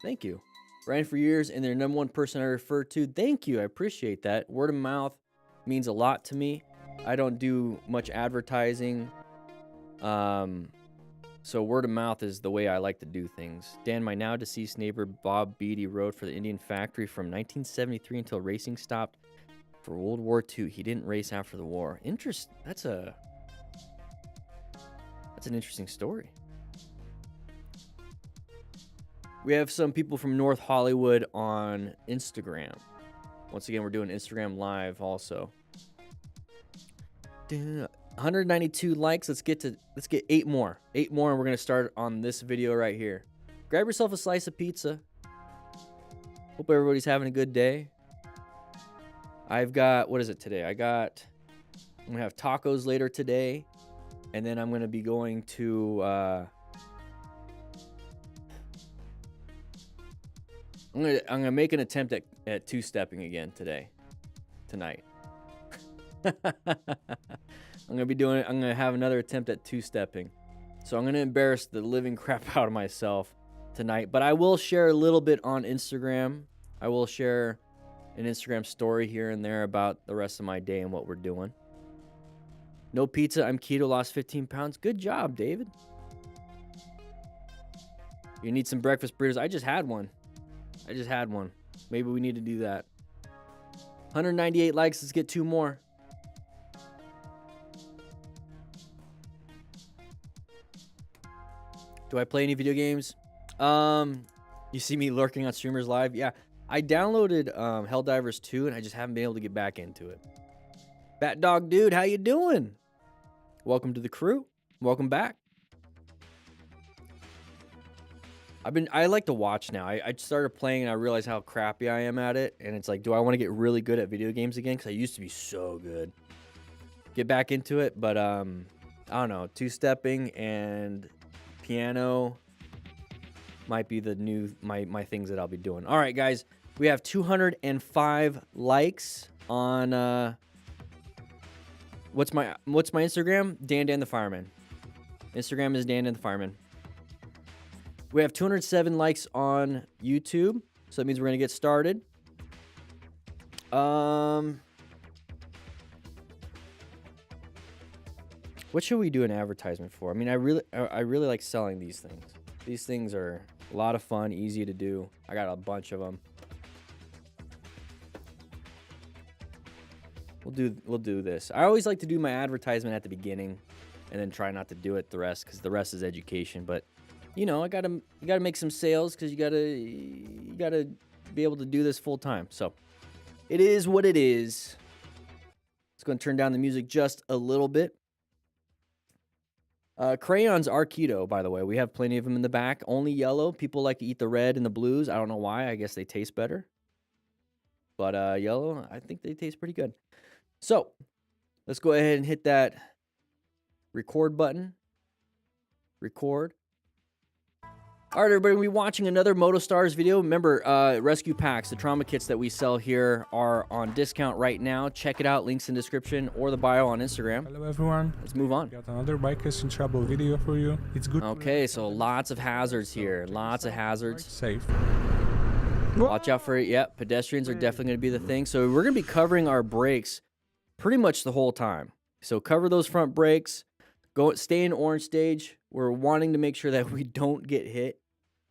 [SPEAKER 1] Thank you. Ran for years and they're number one person I refer to. Thank you. I appreciate that. Word of mouth means a lot to me. I don't do much advertising. So word of mouth is the way I like to do things. Dan, my now deceased neighbor Bob Beatty rode for the Indian Factory from 1973 until racing stopped for World War II. He didn't race after the war. That's an interesting story. We have some people from North Hollywood on Instagram. Once again, we're doing Instagram Live also. 192 likes. Let's get 8 more. 8 more, and we're gonna start on this video right here. Grab yourself a slice of pizza. Hope everybody's having a good day. I've got, what is it today? I'm gonna have tacos later today, and then I'm gonna be going to I'm gonna make an attempt at two-stepping again tonight. I'm gonna have another attempt at two-stepping. So I'm gonna embarrass the living crap out of myself tonight. But I will share a little bit on Instagram. I will share an Instagram story here and there about the rest of my day and what we're doing. No pizza. I'm keto. Lost 15 pounds. Good job, David. You need some breakfast burritos. I just had one. Maybe we need to do that. 198 likes. Let's get 2 more. Do I play any video games? You see me lurking on Streamers Live? Yeah. I downloaded Helldivers 2 and I just haven't been able to get back into it. Bat Dog Dude, how you doing? Welcome to the crew. Welcome back. I like to watch now. I started playing and I realized how crappy I am at it. And it's like, do I want to get really good at video games again? Because I used to be so good. Get back into it, but I don't know. Two-stepping and piano might be the new my things that I'll be doing. All right, guys. We have 205 likes on what's my Instagram? DanDanTheFireman. Instagram is DanDanTheFireman. We have 207 likes on YouTube, so that means we're gonna get started. What should we do an advertisement for? I mean, I really like selling these things. These things are a lot of fun, easy to do. I got a bunch of them. We'll do this. I always like to do my advertisement at the beginning, and then try not to do it the rest, because the rest is education. But you know, you gotta make some sales, because you gotta be able to do this full time. So it is what it is. Let's go and turn down the music just a little bit. Crayons are keto, by the way. We have plenty of them in the back. Only yellow. People like to eat the red and the blues. I don't know why. I guess they taste better. But yellow, I think they taste pretty good. So let's go ahead and hit that record button. Record. All right, everybody, we'll be watching another MotoStars video. Remember, rescue packs, the trauma kits that we sell here are on discount right now. Check it out. Links in description or the bio on Instagram.
[SPEAKER 2] Hello everyone.
[SPEAKER 1] Let's move on.
[SPEAKER 2] Got another Bikers in Trouble video for you. It's good.
[SPEAKER 1] Okay, so lots of hazards here. Lots of hazards.
[SPEAKER 2] Safe.
[SPEAKER 1] Watch out for it. Yep, pedestrians are definitely going to be the thing. So we're going to be covering our brakes pretty much the whole time. So cover those front brakes. Stay in orange stage. We're wanting to make sure that we don't get hit.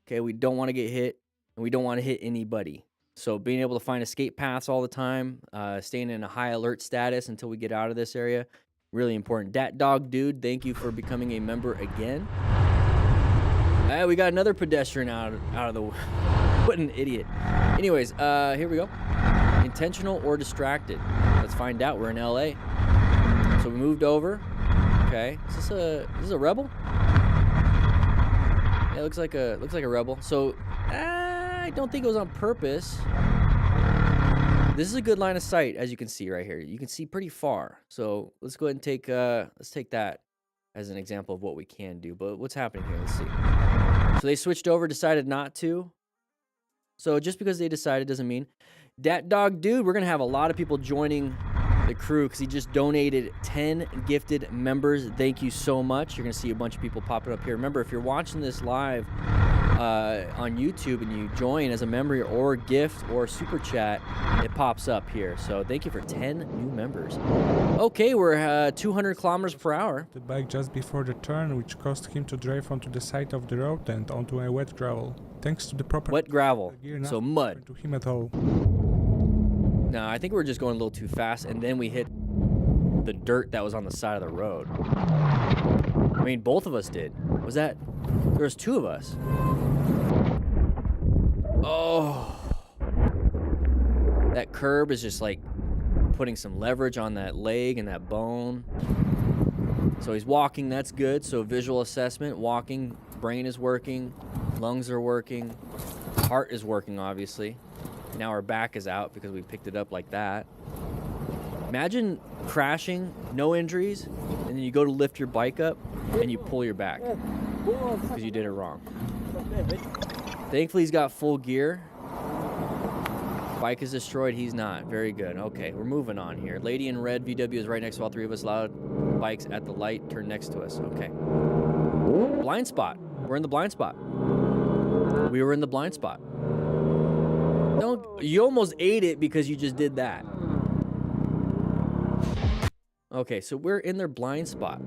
[SPEAKER 1] Okay, we don't want to get hit, and we don't want to hit anybody. So being able to find escape paths all the time, staying in a high alert status until we get out of this area, really important. Dat Dog Dude, thank you for becoming a member again. We got another pedestrian out of the... What an idiot. Anyways, here we go. Intentional or distracted? Let's find out. We're in LA. So we moved over. Okay, is this a rebel? Yeah, it looks like a rebel. So I don't think it was on purpose. This is a good line of sight, as you can see right here. You can see pretty far. So let's go ahead and take that as an example of what we can do. But what's happening here? Let's see. So they switched over, decided not to. So just because they decided doesn't mean. Dat Dog Dude, we're gonna have a lot of people joining the crew because he just donated 10 gifted members. Thank you so much. You're going to see a bunch of people popping up here. Remember, if you're watching this live on YouTube and you join as a member or gift or super chat, it pops up here. So thank you for 10 new members. Okay, we're 200 kilometers per hour.
[SPEAKER 2] The bike just before the turn, which caused him to drive onto the side of the road and onto a wet gravel. Thanks to the proper
[SPEAKER 1] Wet gravel,
[SPEAKER 2] gear,
[SPEAKER 1] so
[SPEAKER 2] nothing
[SPEAKER 1] mud.
[SPEAKER 2] happened to him at all.
[SPEAKER 1] No, I think we were just going a little too fast, and then we hit the dirt that was on the side of the road. I mean, both of us did. Was that... There was two of us. Oh. That curb is just like putting some leverage on that leg and that bone. So he's walking, that's good. So visual assessment, walking, brain is working, lungs are working, heart is working, obviously. Now our back is out because we picked it up like that. Imagine crashing, no injuries, and then you go to lift your bike up and you pull your back because you did it wrong. Thankfully, he's got full gear. Bike is destroyed. He's not. Very good. Okay, we're moving on here. Lady in red VW is right next to all three of us. Loud bikes at the light. Turn next to us. Okay. Blind spot. We're in the blind spot. We were in the blind spot. Don't. You almost ate it because you just did that. Okay, so we're in their blind spot.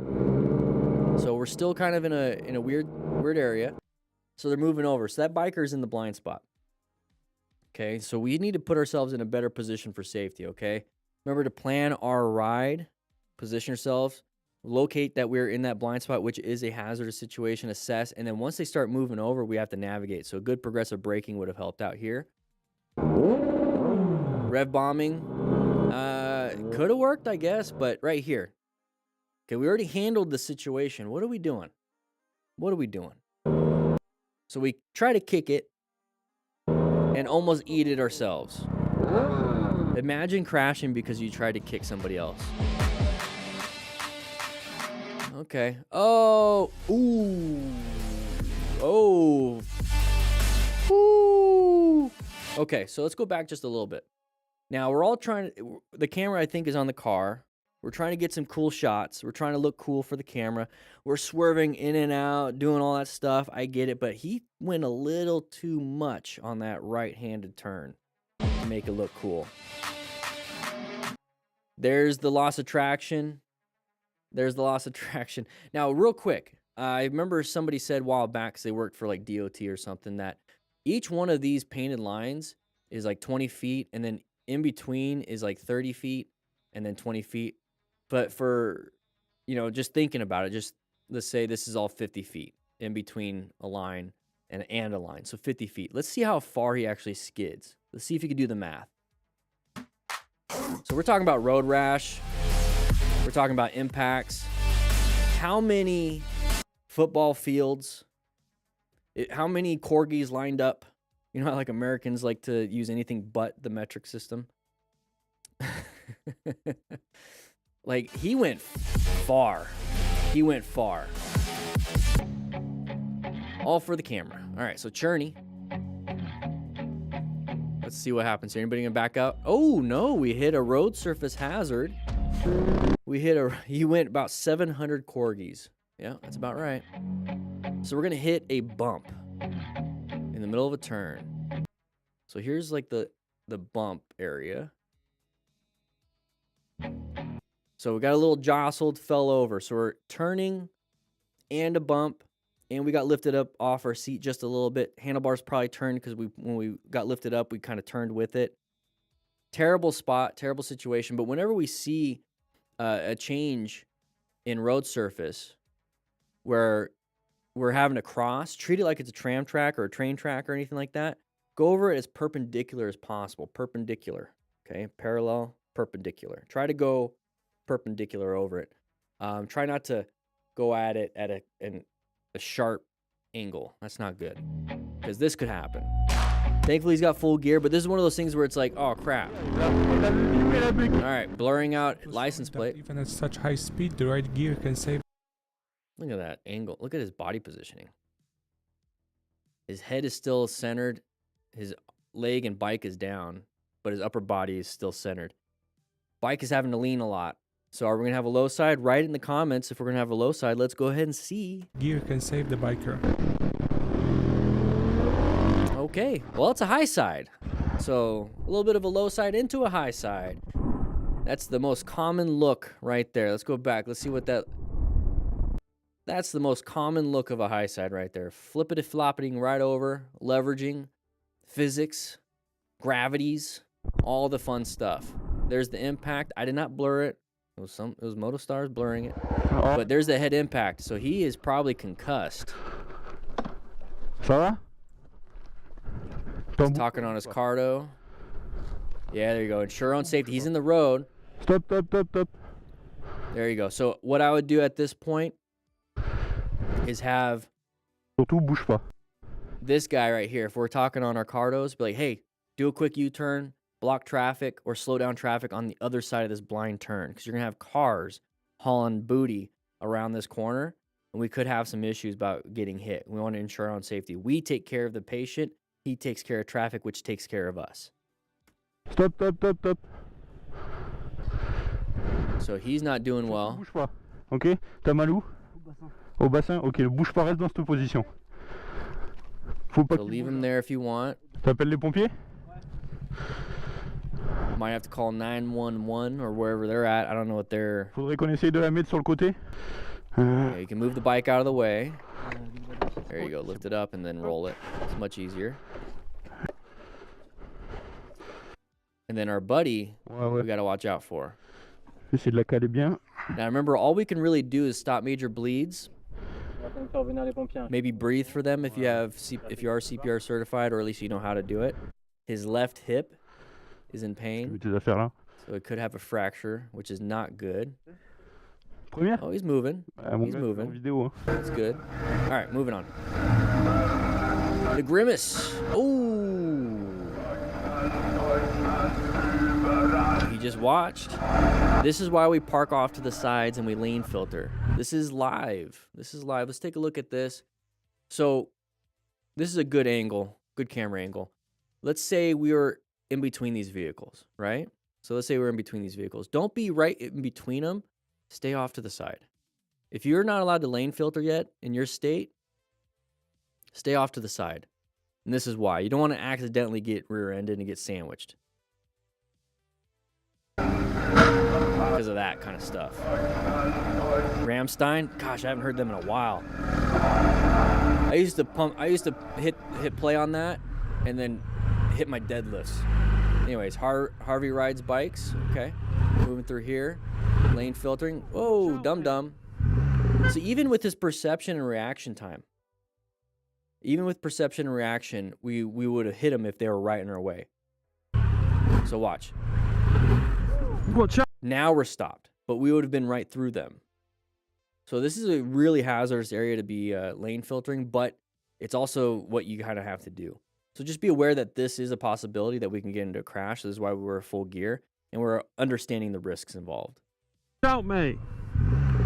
[SPEAKER 1] So we're still kind of in a weird area. So they're moving over. So that biker's in the blind spot. Okay, so we need to put ourselves in a better position for safety, okay? Remember to plan our ride, position yourselves, locate that we're in that blind spot, which is a hazardous situation, assess, and then once they start moving over, we have to navigate. So good progressive braking would have helped out here. Rev bombing, could have worked, I guess, but right here. Okay, we already handled the situation. What are we doing? What are we doing? So we try to kick it and almost eat it ourselves. Imagine crashing because you tried to kick somebody else. Okay. Oh. Ooh. Oh. Ooh. Okay, so let's go back just a little bit. Now, we're all trying to... The camera, I think, is on the car. We're trying to get some cool shots. We're trying to look cool for the camera. We're swerving in and out, doing all that stuff. I get it, but he went a little too much on that right-handed turn to make it look cool. There's the loss of traction. There's the loss of traction. Now, real quick, I remember somebody said a while back, because they worked for like DOT or something, that each one of these painted lines is like 20 feet, and then in between is like 30 feet, and then 20 feet. But for, you know, just thinking about it, just let's say this is all 50 feet in between a line and a line. So 50 feet. Let's see how far he actually skids. Let's see if you can do the math. So we're talking about road rash. We're talking about impacts. How many football fields, how many corgis lined up? You know how like Americans like to use anything but the metric system? Like, he went far. He went far. All for the camera. All right, so Churney. Let's see what happens here. Anybody gonna back out? Oh, no, we hit a road surface hazard. He went about 700 corgis. Yeah, that's about right. So we're gonna hit a bump in the middle of a turn. So here's like the bump area. So we got a little jostled, fell over. So we're turning and a bump, and we got lifted up off our seat just a little bit. Handlebars probably turned because when we got lifted up, we kind of turned with it. Terrible spot, terrible situation. But whenever we see a change in road surface where we're having to cross, treat it like it's a tram track or a train track or anything like that. Go over it as perpendicular as possible. Perpendicular, okay? Parallel, perpendicular. Try to go perpendicular over it. Try not to go at it at a sharp angle. That's not good, because this could happen. Thankfully, he's got full gear, but this is one of those things where it's like, oh, crap. All right, blurring out license plate.
[SPEAKER 2] Even at such high speed, the right gear can save.
[SPEAKER 1] Look at that angle. Look at his body positioning. His head is still centered. His leg and bike is down, but his upper body is still centered. bike is having to lean a lot. So are we gonna have a low side? Write it in the comments if we're gonna have a low side. Let's go ahead and see.
[SPEAKER 2] Gear can save the biker.
[SPEAKER 1] Okay, well, it's a high side. So a little bit of a low side into a high side. That's the most common look right there. Let's go back. Let's see what that's the most common look of a high side right there. Flippity-floppiting right over, leveraging, physics, gravities, all the fun stuff. There's the impact. I did not blur it. It was Motostars blurring it. But there's the head impact. So he is probably concussed.
[SPEAKER 3] Ça va?
[SPEAKER 1] He's talking on his cardo. Yeah, there you go. Ensure on safety. He's in the road.
[SPEAKER 3] Stop, stop, stop, stop.
[SPEAKER 1] There you go. So what I would do at this point is have
[SPEAKER 3] Surtout, bouge pas.
[SPEAKER 1] this guy right here, if we're talking on our cardos, be like, hey, do a quick U-turn, block traffic, or slow down traffic on the other side of this blind turn. Because you're going to have cars hauling booty around this corner, and we could have some issues about getting hit. We want to ensure our own safety. We take care of the patient. He takes care of traffic, which takes care of us.
[SPEAKER 3] Stop, stop, stop, stop.
[SPEAKER 1] So he's not doing well.
[SPEAKER 3] Bouge pas. Ok? T'as mal où? Au bassin. Ok, bouge pas, reste dans cette position. Faut pas
[SPEAKER 1] So leave him there if you want.
[SPEAKER 3] T'appelles les pompiers?
[SPEAKER 1] Might have to call 911 or wherever they're at. I don't know what they're...
[SPEAKER 3] Faudrait qu'on essaye de la mettre sur le côté.
[SPEAKER 1] Yeah, you can move the bike out of the way. There you go. Lift it up and then roll it. It's much easier. And then our buddy, we got to watch out for.
[SPEAKER 3] Essayer de la caler bien.
[SPEAKER 1] Now remember, all we can really do is stop major bleeds. Maybe breathe for them if you are CPR certified, or at least you know how to do it. His left hip is in pain,
[SPEAKER 3] Tes affaires là.
[SPEAKER 1] so it could have a fracture, which is not good.
[SPEAKER 3] Première?
[SPEAKER 1] Oh, he's moving.
[SPEAKER 3] Mon
[SPEAKER 1] He's
[SPEAKER 3] gars,
[SPEAKER 1] moving.
[SPEAKER 3] en vidéo, hein.
[SPEAKER 1] That's good. All right, moving on. The grimace. Ooh. He just watched. This is why we park off to the sides and we lane filter. This is live. This is live. Let's take a look at this. So this is a good angle, good camera angle. Let's say we were in between these vehicles, right? So let's say we're in between these vehicles. Don't be right in between them. Stay off to the side. If you're not allowed to lane filter yet in your state, stay off to the side. And this is why. You don't want to accidentally get rear-ended and get sandwiched. Because of that kind of stuff. Ramstein, gosh, I haven't heard them in a while. I used to hit play on that and then hit my deadlifts. Anyways, Harvey rides bikes. Okay. Moving through here. Lane filtering. Whoa, dum-dum. So even with this perception and reaction time, even with perception and reaction, we would have hit them if they were right in our way. So watch. Now we're stopped, but we would have been right through them. So this is a really hazardous area to be lane filtering, but it's also what you kind of have to do. So just be aware that this is a possibility that we can get into a crash. This is why we wear full gear, and we're understanding the risks involved.
[SPEAKER 3] Help me!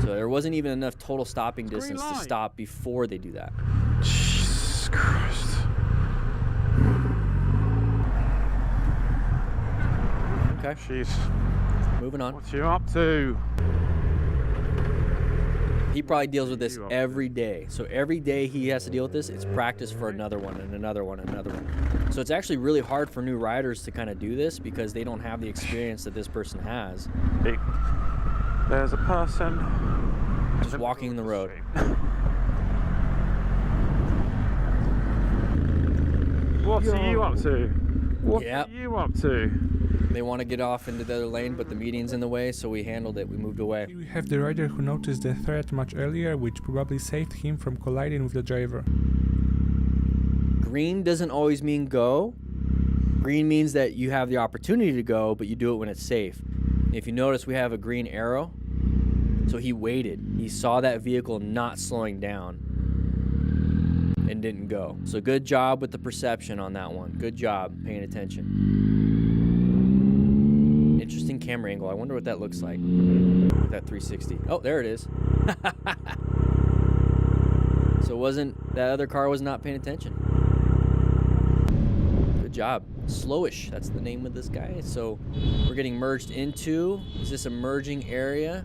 [SPEAKER 1] So there wasn't even enough total stopping distance to stop before they do that.
[SPEAKER 3] Jesus Christ.
[SPEAKER 1] Okay,
[SPEAKER 3] Jeez.
[SPEAKER 1] moving on.
[SPEAKER 3] What you up to?
[SPEAKER 1] He probably deals with this every day. So every day he has to deal with this, it's practice for another one and another one and another one. So it's actually really hard for new riders to kind of do this because they don't have the experience that this person has.
[SPEAKER 3] There's a person
[SPEAKER 1] Just walking the road.
[SPEAKER 3] What are you up to? What
[SPEAKER 1] Yep.
[SPEAKER 3] are you up to?
[SPEAKER 1] They want to get off into the other lane, but the median's in the way, so we handled it. We moved away.
[SPEAKER 2] Here we have the rider who noticed the threat much earlier, which probably saved him from colliding with the driver.
[SPEAKER 1] Green doesn't always mean go. Green means that you have the opportunity to go, but you do it when it's safe. If you notice, we have a green arrow. So he waited. He saw that vehicle not slowing down and didn't go. So good job with the perception on that one. Good job paying attention. Interesting camera angle. I wonder what that looks like. That 360. Oh, there it is. So that other car was not paying attention. Good job. Slowish, that's the name of this guy. So we're getting merged into, is this a merging area?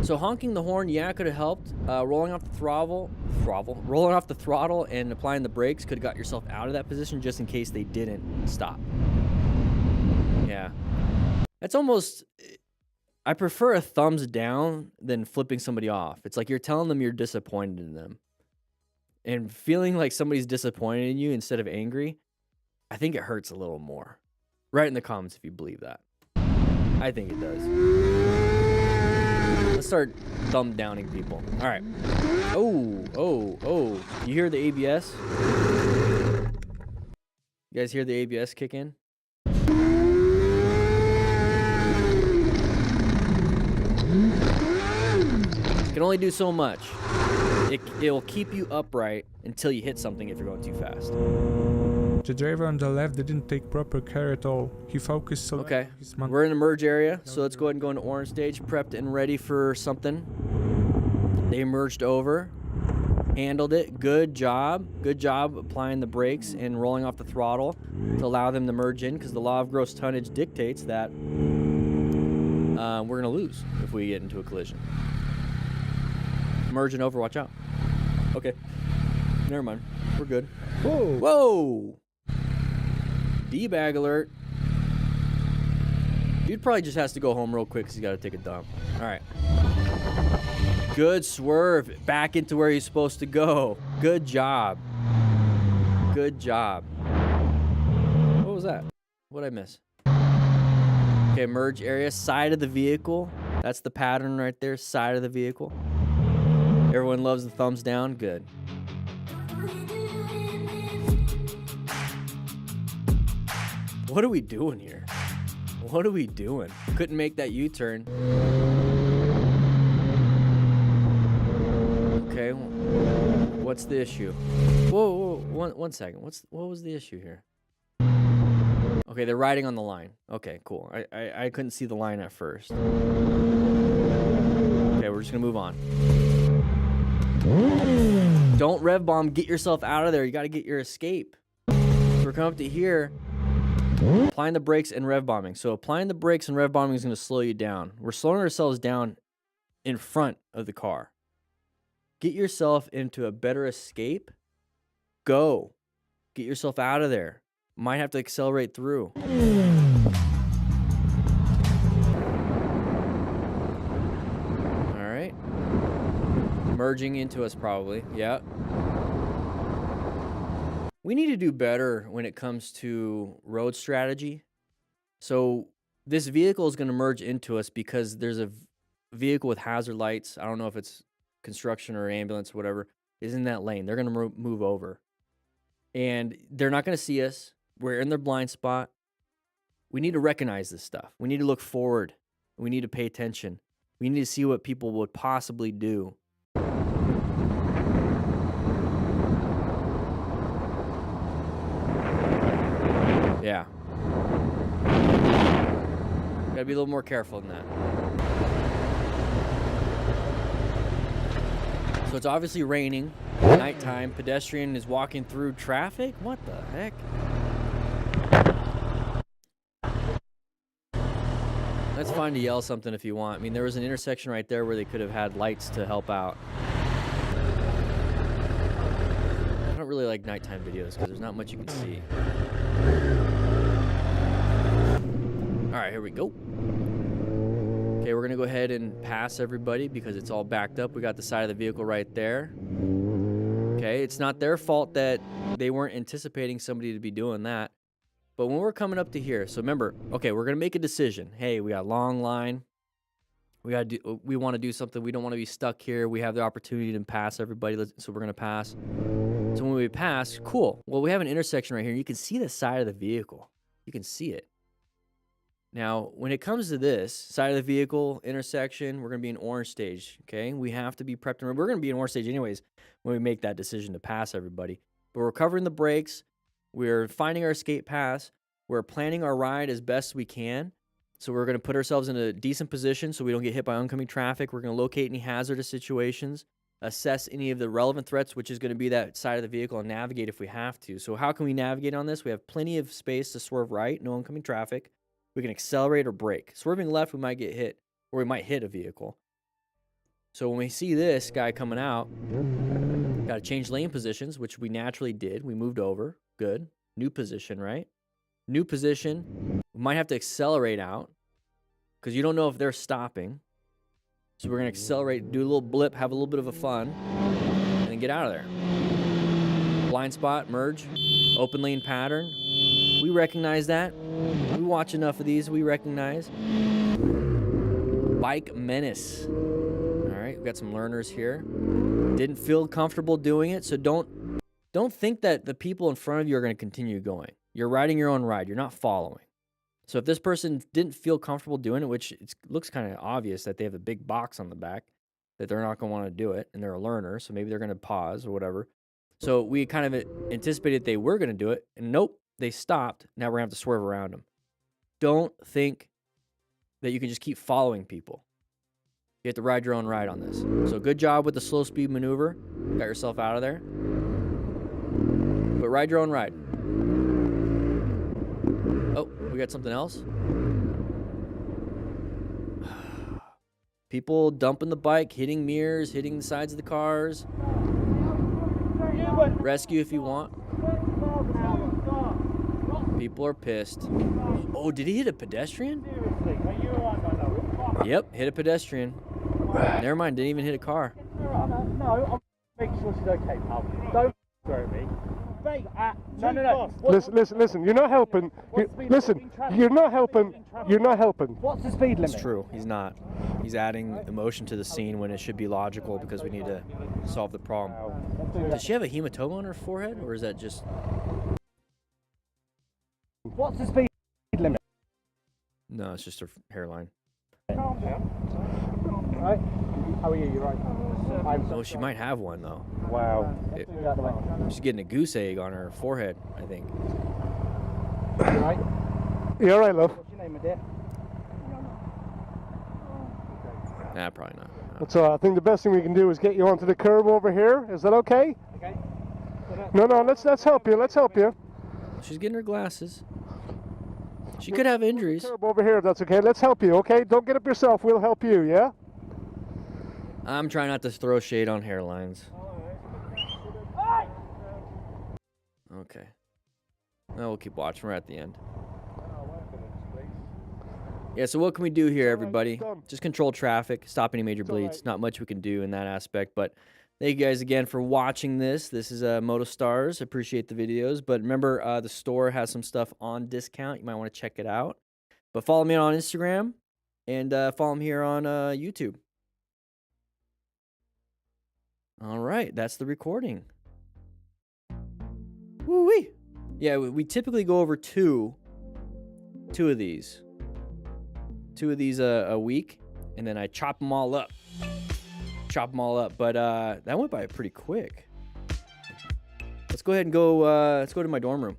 [SPEAKER 1] So honking the horn, yeah, could have helped. Rolling off the rolling off the throttle and applying the brakes could have got yourself out of that position just in case they didn't stop. Yeah. That's almost, I prefer a thumbs down than flipping somebody off. It's like you're telling them you're disappointed in them. And feeling like somebody's disappointed in you instead of angry, I think it hurts a little more. Write in the comments if you believe that. I think it does. Let's start thumb downing people. All right. Oh. You hear the ABS? You guys hear the ABS kick in? Can only do so much. It'll keep you upright until you hit something if you're going too fast.
[SPEAKER 2] The driver on the left didn't take proper care at all. He focused so
[SPEAKER 1] Okay, we're in a merge area, so let's go ahead and go into orange stage, prepped and ready for something. They merged over, handled it. Good job applying the brakes and rolling off the throttle to allow them to merge in, because the law of gross tonnage dictates that we're gonna lose if we get into a collision. Merging over, watch out. Okay, never mind, we're good. Whoa! D-bag alert. Dude probably just has to go home real quick because he's got to take a dump. All right. Good swerve. Back into where he's supposed to go. Good job. Good job. What was that? What'd I miss? Okay, merge area. Side of the vehicle. That's the pattern right there. Side of the vehicle. Everyone loves the thumbs down. Good. What are we doing here? What are we doing? Couldn't make that U-turn. Okay, what's the issue? Whoa, one second. What was the issue here? Okay, they're riding on the line. Okay, cool. I couldn't see the line at first. Okay, we're just gonna move on. Don't rev bomb. Get yourself out of there. You got to get your escape. So we're coming up to here. Applying the brakes and rev bombing. So applying the brakes and rev bombing is going to slow you down. We're slowing ourselves down in front of the car. Get yourself into a better escape. Go. Get yourself out of there. Might have to accelerate through. All right. Merging into us probably. Yeah. We need to do better when it comes to road strategy. So this vehicle is going to merge into us because there's a vehicle with hazard lights. I don't know if it's construction or ambulance or whatever, is in that lane. They're going to move over. And they're not going to see us. We're in their blind spot. We need to recognize this stuff. We need to look forward. We need to pay attention. We need to see what people would possibly do. Yeah. Gotta be a little more careful than that. So it's obviously raining, nighttime, pedestrian is walking through traffic? What the heck? That's fine to yell something if you want. I mean, there was an intersection right there where they could have had lights to help out. I don't really like nighttime videos because there's not much you can see. All right, here we go. Okay, we're gonna go ahead and pass everybody because it's all backed up. We got the side of the vehicle right there. Okay, it's not their fault that they weren't anticipating somebody to be doing that. But when we're coming up to here, so remember, okay, we're gonna make a decision. Hey, we got a long line. We want to do something. We don't want to be stuck here. We have the opportunity to pass everybody, so we're gonna pass. So when we pass, cool. Well, we have an intersection right here. You can see the side of the vehicle. You can see it. Now, when it comes to this side of the vehicle intersection, we're going to be in orange stage, okay? We have to be prepped. And we're going to be in orange stage anyways when we make that decision to pass everybody. But we're covering the brakes. We're finding our escape paths. We're planning our ride as best we can. So we're going to put ourselves in a decent position so we don't get hit by oncoming traffic. We're going to locate any hazardous situations. assess any of the relevant threats, which is going to be that side of the vehicle, and navigate if we have to. So how can we navigate on this? We have plenty of space to swerve right, no oncoming traffic. We can accelerate or brake. Swerving left, we might get hit, or we might hit a vehicle. So when we see this guy coming out, got to change lane positions, which we naturally did. We moved over. Good. New position, right? New position. We might have to accelerate out because you don't know if they're stopping. So we're going to accelerate, do a little blip, have a little bit of a fun, and then get out of there. Blind spot, merge, open lane pattern. We recognize that. We watch enough of these, we recognize. Bike menace. All right, we've got some learners here. Didn't feel comfortable doing it, so don't think that the people in front of you are going to continue going. You're riding your own ride. You're not following. So if this person didn't feel comfortable doing it, which it looks kind of obvious that they have a big box on the back, that they're not going to want to do it, and they're a learner, so maybe they're going to pause or whatever. So we kind of anticipated they were going to do it, and nope, they stopped. Now we're going to have to swerve around them. Don't think that you can just keep following people. You have to ride your own ride on this. So good job with the slow speed maneuver. Got yourself out of there. But ride your own ride. Oh, we got something else? People dumping the bike, hitting mirrors, hitting the sides of the cars. Rescue if you want. People are pissed. Oh, did he hit a pedestrian? Yep, hit a pedestrian. Never mind, didn't even hit a car.
[SPEAKER 6] No, I'm making sure she's okay, pal. Don't throw me. No.
[SPEAKER 3] Listen. You're not helping. You're not helping. You're not helping.
[SPEAKER 6] What's the speed limit?
[SPEAKER 1] It's true. He's not. He's adding emotion to the scene when it should be logical because we need to solve the problem. Does she have a hematoma on her forehead, or is that just...
[SPEAKER 6] What's the speed limit?
[SPEAKER 1] No, it's just her hairline.
[SPEAKER 6] Calm down. Right? How are you? You right?
[SPEAKER 1] Oh, she might have one, though.
[SPEAKER 3] Wow.
[SPEAKER 1] She's getting a goose egg on her forehead, I think.
[SPEAKER 6] You right?
[SPEAKER 3] You all right, love?
[SPEAKER 6] What's your name, my dear?
[SPEAKER 1] Nah, probably not.
[SPEAKER 3] That's all right. I think the best thing we can do is get you onto the curb over here. Is that okay?
[SPEAKER 6] Okay.
[SPEAKER 3] No. Let's help you. Let's help you.
[SPEAKER 1] She's getting her glasses. She could have injuries.
[SPEAKER 3] Curb over here. That's okay. Let's help you. Okay. Don't get up yourself. We'll help you. Yeah.
[SPEAKER 1] I'm trying not to throw shade on hairlines. Okay. No, we'll keep watching. We're at the end. Yeah, so what can we do here, everybody? Just control traffic, stop any major bleeds. Not much we can do in that aspect, but thank you guys again for watching this. This is Moto Stars. Appreciate the videos, but remember, the store has some stuff on discount. You might want to check it out. But follow me on Instagram and follow me here on YouTube. All right, that's the recording. Woo-wee. Yeah, we typically go over two of these. Two of these a week, and then I chop them all up. But that went by pretty quick. Let's go ahead and go, let's go to my dorm room.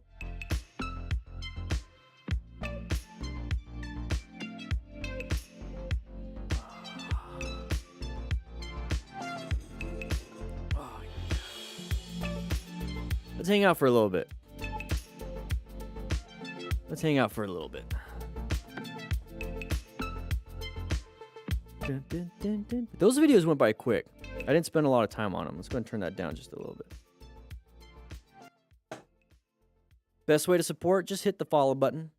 [SPEAKER 1] Let's hang out for a little bit. Those videos went by quick. I didn't spend a lot of time on them. Let's go ahead and turn that down just a little bit. Best way to support, just hit the follow button.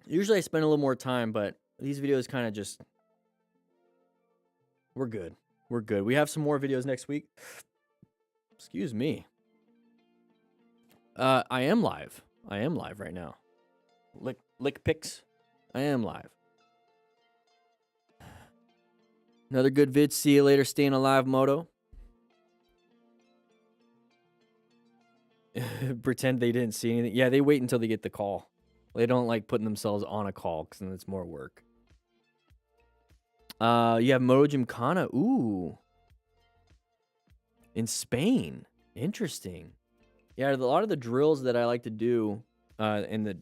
[SPEAKER 1] Usually I spend a little more time, but these videos kind of just... We're good. We have some more videos next week. Excuse me. I am live right now. Lick pics. I am live. Another good vid. See you later. Staying alive, Moto. Pretend they didn't see anything. Yeah, they wait until they get the call. They don't like putting themselves on a call because then it's more work. You have Moto Gymkhana. Ooh. In Spain. Interesting. Yeah, a lot of the drills that I like to do and the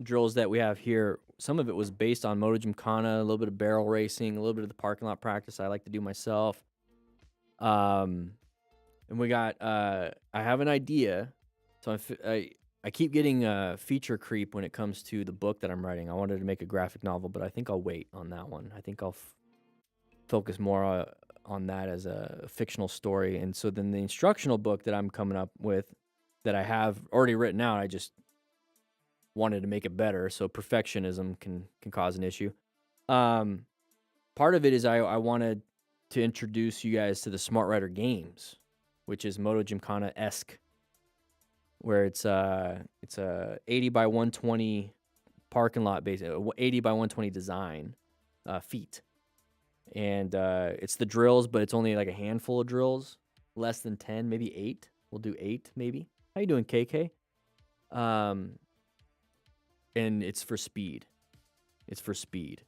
[SPEAKER 1] drills that we have here, some of it was based on Moto Gymkhana, a little bit of barrel racing, a little bit of the parking lot practice I like to do myself. And we got, I have an idea. So I keep getting feature creep when it comes to the book that I'm writing. I wanted to make a graphic novel, but I think I'll wait on that one. I think I'll focus more on that as a fictional story. And so then the instructional book that I'm coming up with, that I have already written out, I just wanted to make it better. So perfectionism can cause an issue. Part of it is I wanted to introduce you guys to the Smart Rider games, which is Moto Gymkhana-esque, where it's a 80 by 120 parking lot base, 80 by 120 design feet. And it's the drills, but it's only like a handful of drills, less than 10, maybe 8. We'll do 8 maybe. How you doing, KK? And it's for speed. It's for speed.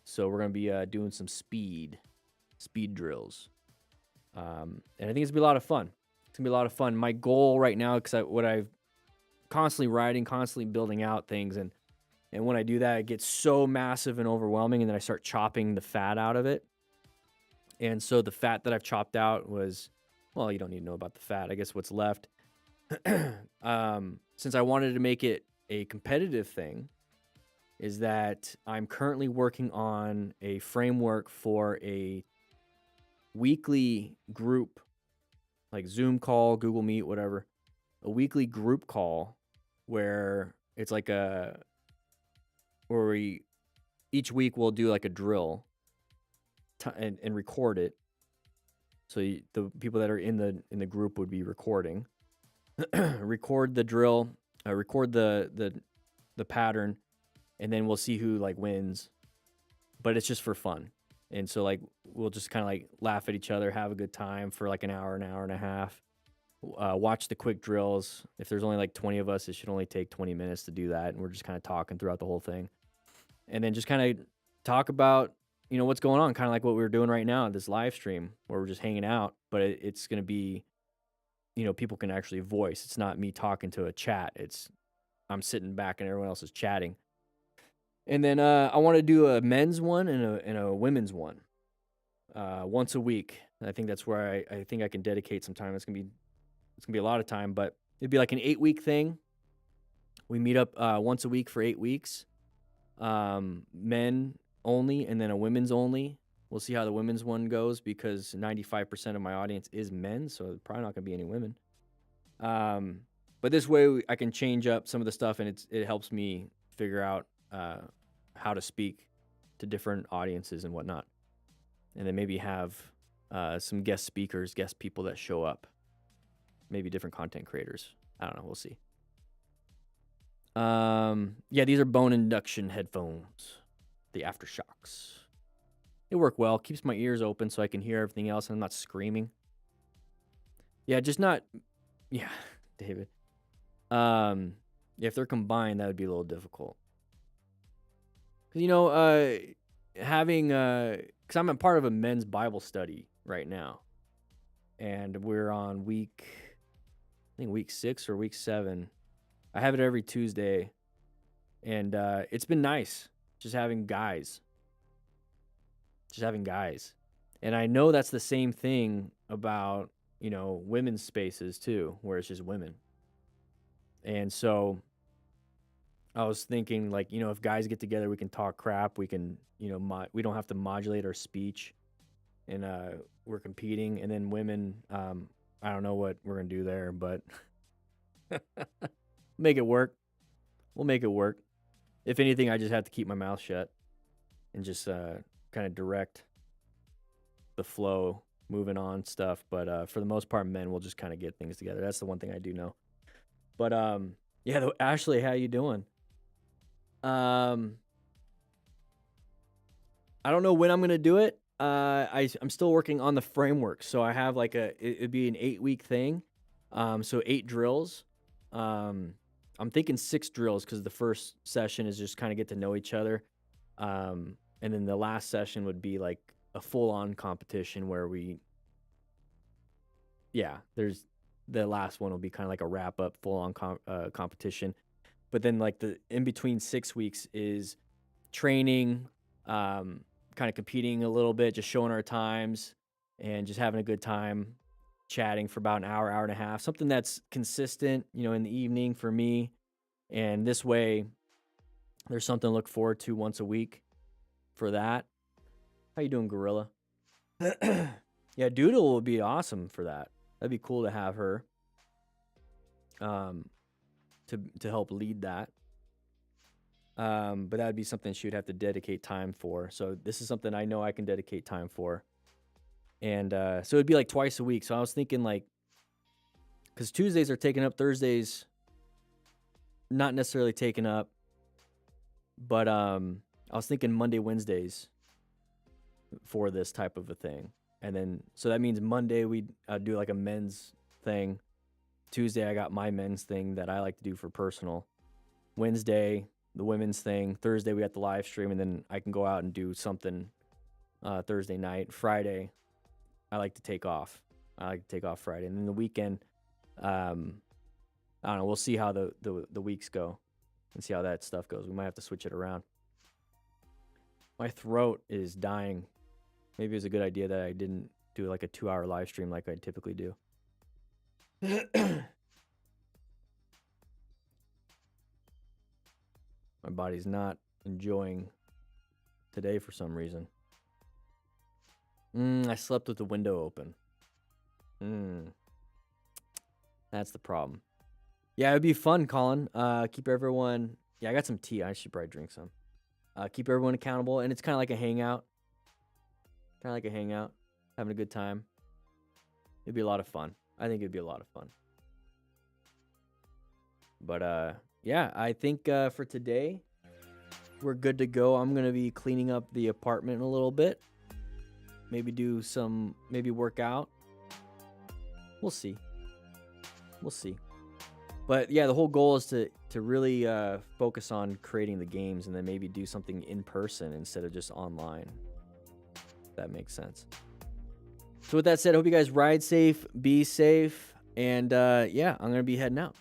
[SPEAKER 1] So we're going to be doing some speed drills. And I think it's going to be a lot of fun. It's going to be a lot of fun. My goal right now, because what I've constantly writing, constantly building out things, and when I do that, it gets so massive and overwhelming, and then I start chopping the fat out of it. And so the fat that I've chopped out was, well, you don't need to know about the fat. I guess what's left, since I wanted to make it a competitive thing, is that I'm currently working on a framework for a weekly group, like Zoom call, Google Meet, whatever, a weekly group call where it's like each week we'll do like a drill and record it. So the people that are in the group would be recording, record the drill, record the pattern, and then we'll see who like wins. But it's just for fun. And so like we'll just kind of like laugh at each other, have a good time for like an hour and a half. Watch the quick drills. If there's only like 20 of us, it should only take 20 minutes to do that. And we're just kind of talking throughout the whole thing. And then just kind of talk about, what's going on, kind of like what we were doing right now, this live stream where we're just hanging out. But it's going to be, people can actually voice. It's not me talking to a chat. I'm sitting back and everyone else is chatting. And then I want to do a men's one and a women's one once a week. I think that's where I think I can dedicate some time. It's gonna be a lot of time, but it'd be like an 8-week thing. We meet up once a week for 8 weeks, men only, and then a women's only. We'll see how the women's one goes because 95% of my audience is men, so there's probably not gonna be any women. But this way I can change up some of the stuff, and it helps me figure out how to speak to different audiences and whatnot. And then maybe have some guest speakers, guest people that show up. Maybe different content creators. I don't know. We'll see. Yeah, these are bone induction headphones. The Aftershocks. They work well. Keeps my ears open so I can hear everything else and I'm not screaming. Yeah, just not... Yeah, David. If they're combined, that would be a little difficult. Having because I'm a part of a men's Bible study right now, and we're on week 6 or week 7. I have it every Tuesday, and it's been nice just having guys, and I know that's the same thing about women's spaces too, where it's just women, and so. I was thinking, like, if guys get together, we can talk crap. We can, we don't have to modulate our speech, and we're competing. And then women, I don't know what we're gonna do there, but make it work. We'll make it work. If anything, I just have to keep my mouth shut and just kind of direct the flow, moving on stuff. But for the most part, men will just kind of get things together. That's the one thing I do know. But yeah, Ashley, how you doing? I don't know when I'm gonna do it. I'm still working on the framework, so I have like it'd be an 8-week thing. So 8 drills. I'm thinking 6 drills because the first session is just kind of get to know each other, and then the last session would be like a full-on competition where there's the last one will be kind of like a wrap up, full on competition. But then like the in between 6 weeks is training, kind of competing a little bit, just showing our times and just having a good time, chatting for about an hour, hour and a half, something that's consistent, you know, in the evening for me. And this way there's something to look forward to once a week for that. How you doing, Gorilla? Yeah, Doodle would be awesome for that. That'd be cool to have her to help lead that. But that'd be something she would have to dedicate time for. So this is something I know I can dedicate time for. And so it'd be like twice a week. So I was thinking like, because Tuesdays are taken up, Thursdays not necessarily taken up, but I was thinking Monday, Wednesdays for this type of a thing. And then, so that means Monday we'd do like a men's thing. Tuesday I got my men's thing that I like to do for personal. Wednesday, the women's thing. Thursday we got the live stream, and then I can go out and do something Thursday night. Friday, I like to take off. I like to take off Friday. And then the weekend, I don't know, we'll see how the weeks go and see how that stuff goes. We might have to switch it around. My throat is dying. Maybe it's a good idea that I didn't do like a 2-hour live stream like I typically do. My body's not enjoying today for some reason. I slept with the window open. That's the problem. Yeah, it'd be fun, Colin. Keep everyone... Yeah, I got some tea. I should probably drink some. Keep everyone accountable, and it's kind of like a hangout. Having a good time. It'd be a lot of fun. I think it'd be a lot of fun. But yeah, I think for today we're good to go. I'm gonna be cleaning up the apartment a little bit. Maybe work out. We'll see. But yeah, the whole goal is to really focus on creating the games, and then maybe do something in person instead of just online. If that makes sense. So with that said, I hope you guys ride safe, be safe, and yeah, I'm gonna be heading out.